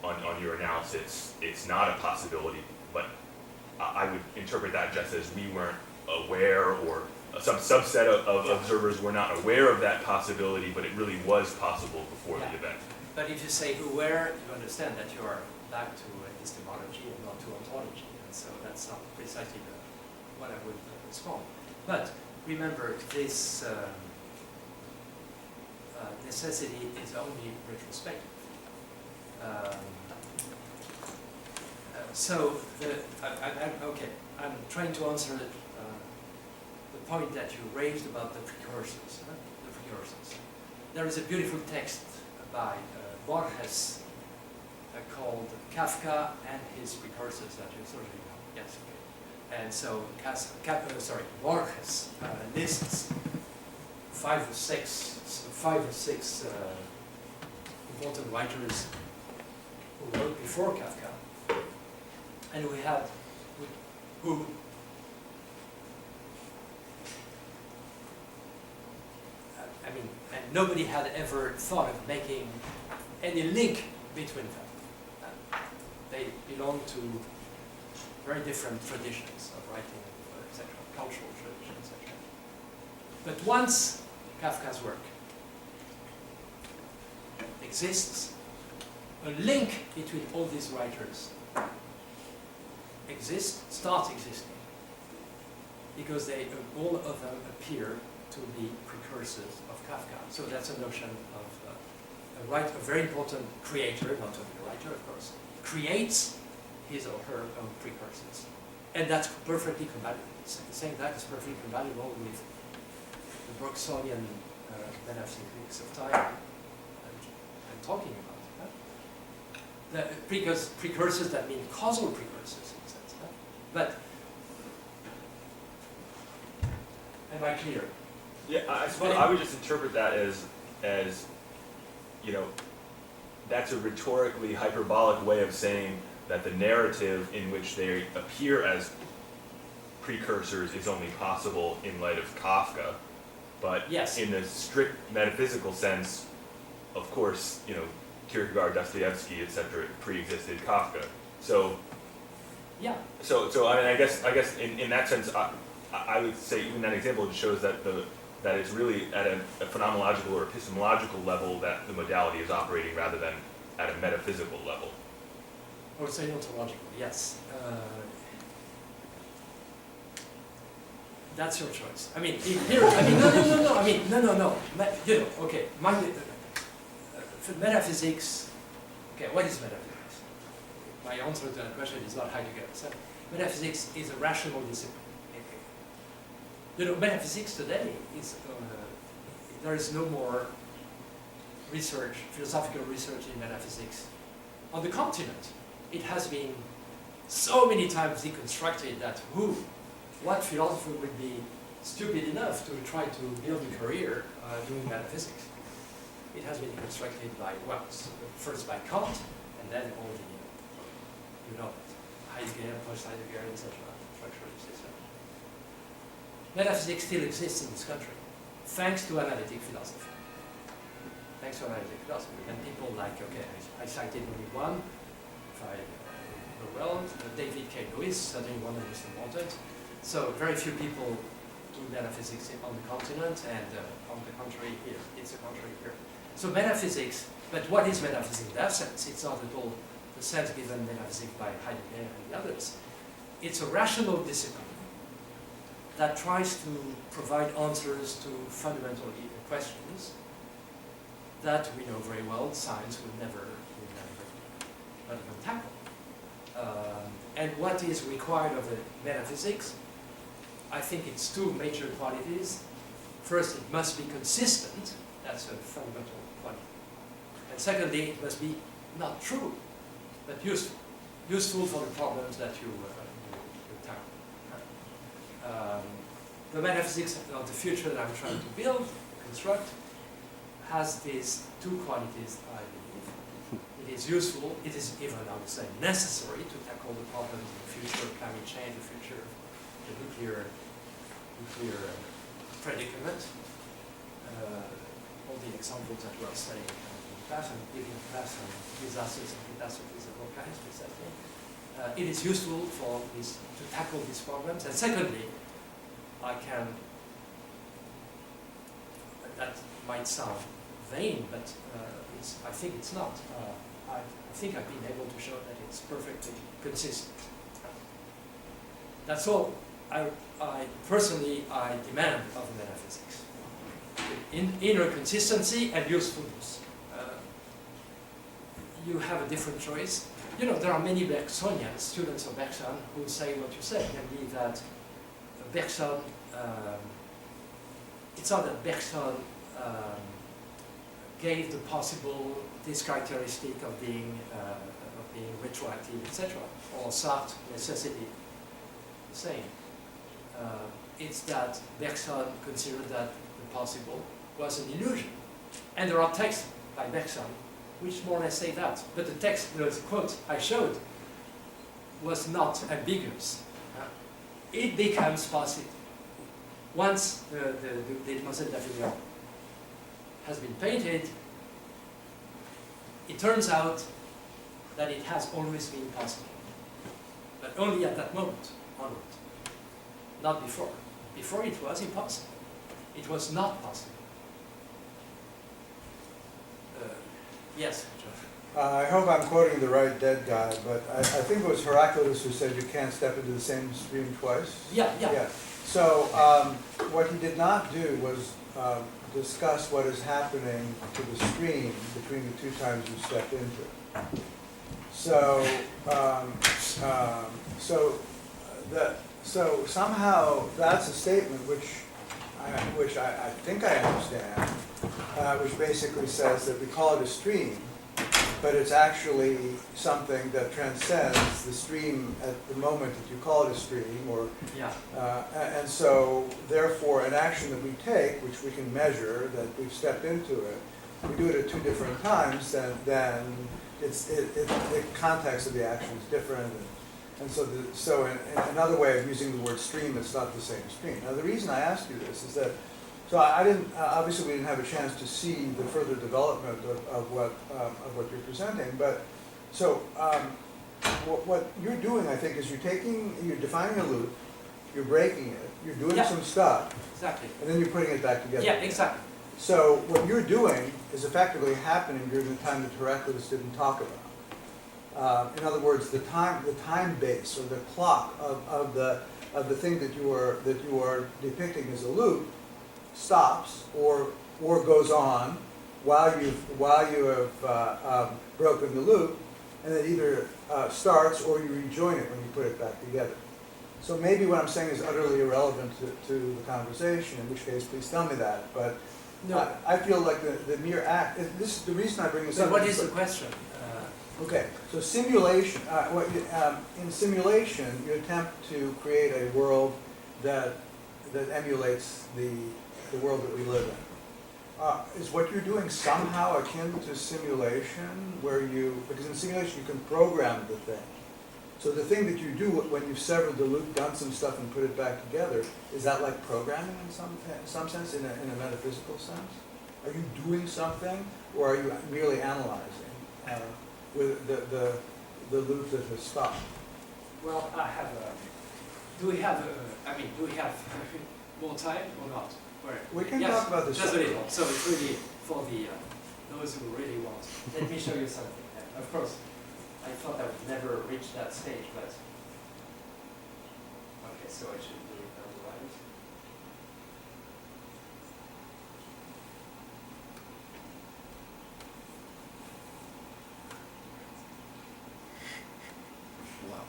on your analysis, it's not a possibility. But I would interpret that just as we weren't aware, or some subset of observers were not aware of that possibility, but it really was possible before the event. But if you say aware, you understand that you are back to epistemology and not to ontology, and so that's not precisely what I would respond. But remember, this necessity is only retrospective. So, okay, I'm trying to answer the point that you raised about the precursors. The precursors. There is a beautiful text by Borges called Kafka and His Precursors that you certainly know. Yes, okay. And so, Borges lists five or six important writers who wrote before Kafka, and who and nobody had ever thought of making any link between them. They belong to very different traditions of writing, etc., cultural traditions, etc. But once Kafka's work exists, a link between all these writers starts existing, because all of them appear to be precursors of Kafka. So that's a notion of a very important creator, not only a writer, of course, creates his or her own precursors. And that's perfectly compatible. Saying that is perfectly compatible with the Bergsonian metaphysics of time I'm talking about. The precursors that mean causal precursors, in a sense. But, am I clear? Yeah, I suppose I would just interpret that as, you know, that's a rhetorically hyperbolic way of saying that the narrative in which they appear as precursors is only possible in light of Kafka. But yes, in the strict metaphysical sense, of course, you know, Kierkegaard, Dostoevsky, etc., pre-existed Kafka. So, yeah. So I mean, I guess in that sense, I would say even that example just shows that it's really at a phenomenological or epistemological level that the modality is operating rather than at a metaphysical level. I would say ontological, yes. That's your choice. I mean, here, I mean, no. I mean, no. You know, okay. For metaphysics, okay, what is metaphysics? My answer to that question is not Heidegger. So, metaphysics is a rational discipline. You know, metaphysics today is, there is no more research, philosophical research in metaphysics. On the continent, it has been so many times deconstructed that what philosopher would be stupid enough to try to build a career doing metaphysics? It has been constructed by, well, first by Kant, and then all the, you know, Heidegger, post-Heidegger, etc., structuralists, etc. Metaphysics still exists in this country, thanks to analytic philosophy. Thanks to analytic philosophy. And people like, okay, I cited only one, if I know well, David K. Lewis, certainly one of the most important. So very few people do metaphysics on the continent, and on the contrary here. It's a contrary here. So metaphysics, but what is metaphysics in that sense? It's not at all the sense given metaphysics by Heidegger and the others. It's a rational discipline that tries to provide answers to fundamental questions that we know very well science would never even tackle. And what is required of the metaphysics? I think it's two major qualities. First, it must be consistent. That's a fundamental quality. And secondly, it must be not true, but useful. Useful for the problems that you tackle. The metaphysics of the future that I'm trying to build, construct, has these two qualities, I believe. It is useful, it is even, I would say, necessary to tackle the problems of the future, climate change, the future, the nuclear predicament. All the examples that we are studying in the past, and giving the past on disasters and catastrophes of all kinds, precisely. It is useful for this, to tackle these problems. And secondly, that might sound vain, but I think it's not. I think I've been able to show that it's perfectly consistent. That's all I personally demand of metaphysics. Inner consistency and usefulness. You have a different choice. You know, there are many Bergsonians, students of Bergson, who say what you said, namely that Bergson, it's not that Bergson gave the possible this characteristic of being retroactive, etc., or Sartre necessity the same. It's that Bergson considered that the possible was an illusion. And there are texts by Bergson which more or less say that. But the text, the quote I showed, was not ambiguous. It becomes possible. Once the Demoiselle d'Avignon has been painted, it turns out that it has always been possible. But only at that moment onward. Not before. Before it was impossible. It was not possible. Yes, John. I hope I'm quoting the right dead guy, but I think it was Heraclitus who said you can't step into the same stream twice. Yeah. So what he did not do was discuss what is happening to the stream between the two times you stepped into it. So somehow that's a statement which I think I understand, which basically says that we call it a stream, but it's actually something that transcends the stream at the moment that you call it a stream, or and so therefore an action that we take, which we can measure that we've stepped into it, we do it at two different times, then the context of the action is different. And so in another way of using the word stream, it's not the same stream. Now the reason I asked you this is that, so I didn't, obviously we didn't have a chance to see the further development of what you're presenting, but so what you're doing, I think, is you're defining a loop, you're breaking it, you're doing some stuff, Exactly. and then you're putting it back together. Yeah, exactly. So what you're doing is effectively happening during the time that Heraclitus didn't talk about. In other words, the time base or the clock of the thing that you are depicting as a loop stops or goes on while you have broken the loop, and it either starts or you rejoin it when you put it back together. So maybe what I'm saying is utterly irrelevant to the conversation, in which case please tell me that. But No. I feel like the mere act. This is the reason I bring this So up. what is the question? Okay, so simulation. In simulation, you attempt to create a world that emulates the world that we live in. Is what you're doing somehow akin to simulation, because in simulation you can program the thing. So the thing that you do when you've severed the loop, done some stuff, and put it back together, is that like programming in some sense, in a metaphysical sense? Are you doing something, or are you merely analyzing with the loop that has stopped? Well, do we have more time or not? We can Yes, talk about this. just a little. So it's really for those who really want. Let me show you something. Of course, I thought I would never reach that stage, but okay, so I should do it otherwise. Wow.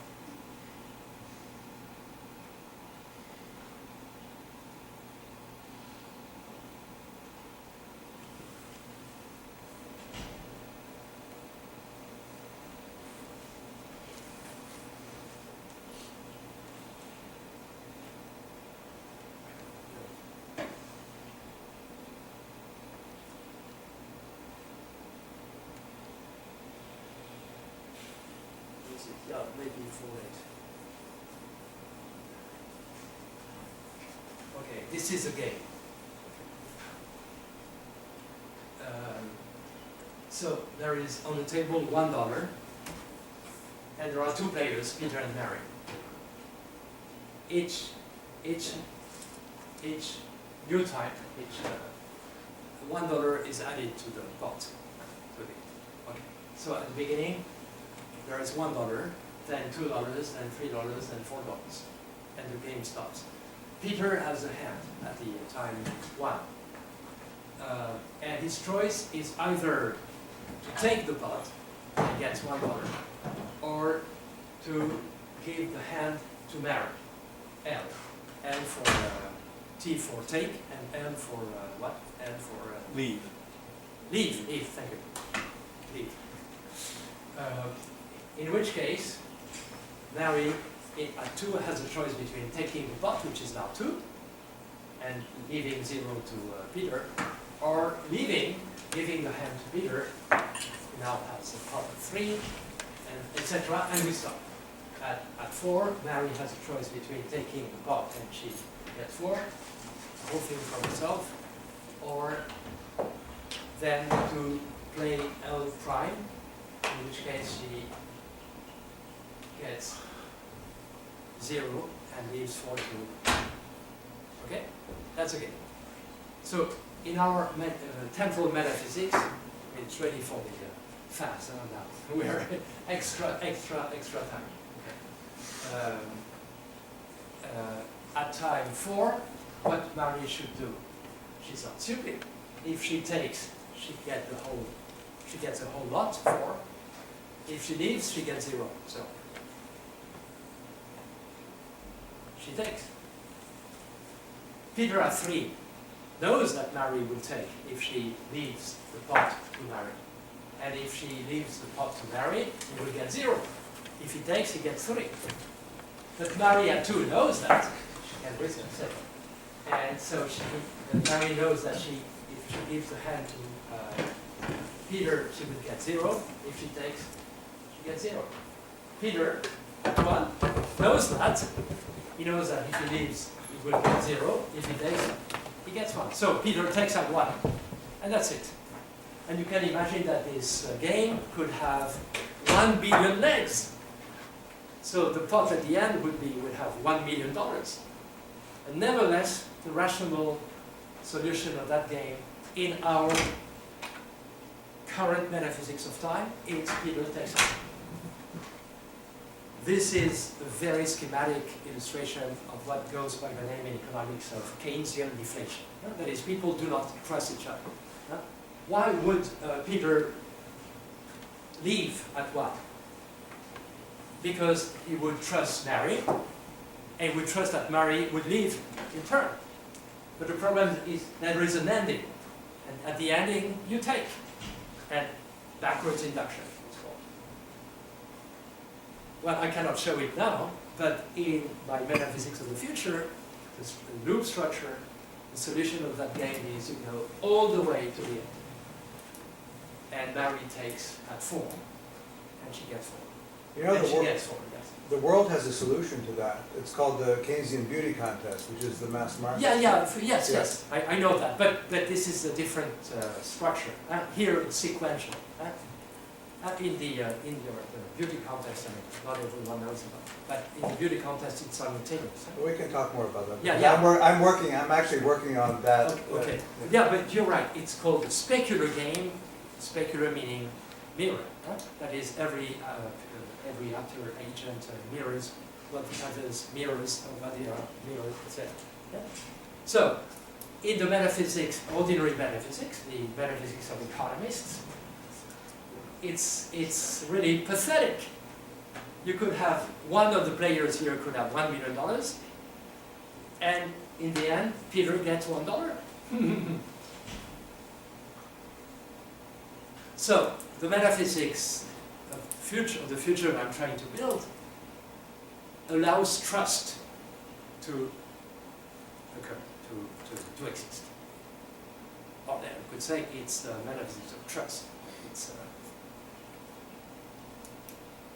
Yeah, maybe for it. Okay, this is a game. So there is on the table $1, and there are two players, Peter and Mary. Each new type, $1 is added to the pot. Okay. So at the beginning, there is $1, then $2, then $3, then $4, and the game stops. Peter has a hand at the time 1. And his choice is either to take the pot and get $1, or to give the hand to Mary, L. L for T for take, and L for what? L for Leave. leave, thank you. Leave. In which case, Mary at 2 has a choice between taking the pot, which is now 2, and giving 0 to Peter, or leaving, giving the hand to Peter, who now has a pot of 3, and etc. And we stop. At 4, Mary has a choice between taking the pot and she gets 4, the whole thing for herself, or then to play L prime, in which case she gets 0 and leaves 4 to. Okay? That's okay. So in our temporal metaphysics, it's ready for the fast now. We're extra time. Okay. At time 4, what Mary should do? She's not stupid. If she takes, she gets a whole lot, 4. If she leaves, she gets 0. So she takes. Peter at 3 knows that Mary will take if she leaves the pot to Mary. And if she leaves the pot to Mary, he will get 0. If he takes, he gets 3. But Mary at 2 knows that. She can risk it. And so Mary knows that if she gives the hand to Peter, she will get 0. If she takes, she gets 0. Peter at 1 knows that. He knows that if he leaves, he will get 0. If he takes, he gets 1. So Peter takes at 1. And that's it. And you can imagine that this game could have 1 billion legs. So the pot at the end would have $1 million. And nevertheless, the rational solution of that game in our current metaphysics of time is Peter takes it. This is a very schematic illustration of what goes by the name in economics of Keynesian deflation. That is, people do not trust each other. Why would Peter leave at 1? Because he would trust Mary, and would trust that Mary would leave in turn. But the problem is that there is an ending. And at the ending, you take. And backwards induction, it's called. Well, I cannot show it now, but in my metaphysics of the future, the loop structure, the solution of that game is you go all the way to the end. And Mary takes at 4, and she gets 4. You know, and she gets 4, yes. the world has a solution to that. It's called the Keynesian beauty contest, which is the mass market. Yes. I know that, but this is a different structure. Here it's sequential. In the beauty contest, I mean, not everyone knows about it, but in the beauty contest it's simultaneous. We can talk more about that. Yeah. I'm actually working on that. Okay. Yeah, but you're right. It's called the specular game. Specular meaning mirror. That is, every actor agent mirrors what the others mirrors what the mirrors, etc. Yeah? So, in the metaphysics, ordinary metaphysics, the metaphysics of economists, it's really pathetic. You could have one of the players here could have $1 million, and in the end, Peter gets $1. So, the metaphysics of the future I'm trying to build allows trust to occur, to exist. Or then we could say it's the metaphysics of trust. It's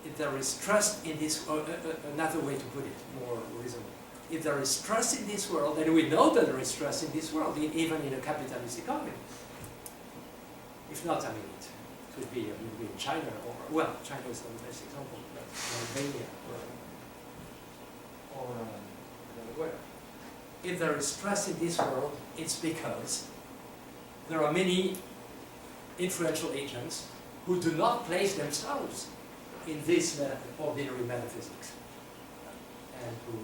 if there is trust in this, or another way to put it, more reasonable. If there is trust in this world, then we know that there is trust in this world, even in a capitalist economy. If not, I mean, it could be in China, or, well, China is the best example, but Albania, or where. If there is trust in this world, it's because there are many influential agents who do not place themselves in this ordinary metaphysics, and who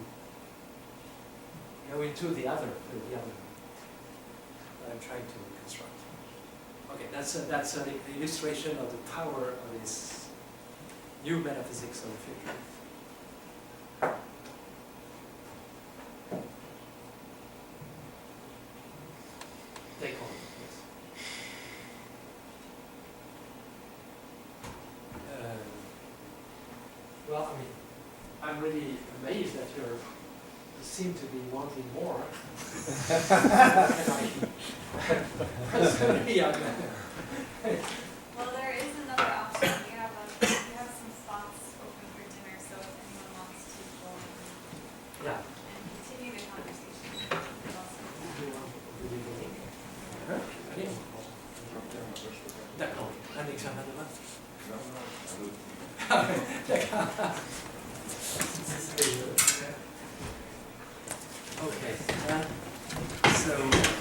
go into the other that I'm trying to construct. Okay, that's an illustration of the power of this new metaphysics of the future. Take on, yes. Well, I mean, I'm really amazed that you seem to be wanting more. Personally, Well, there is another option. We have some spots open for dinner, so if anyone wants to go yeah. and continue the conversation, you can also do Do you want to do the link? Allez, d'accord. Un examen demain. D'accord. Okay. So.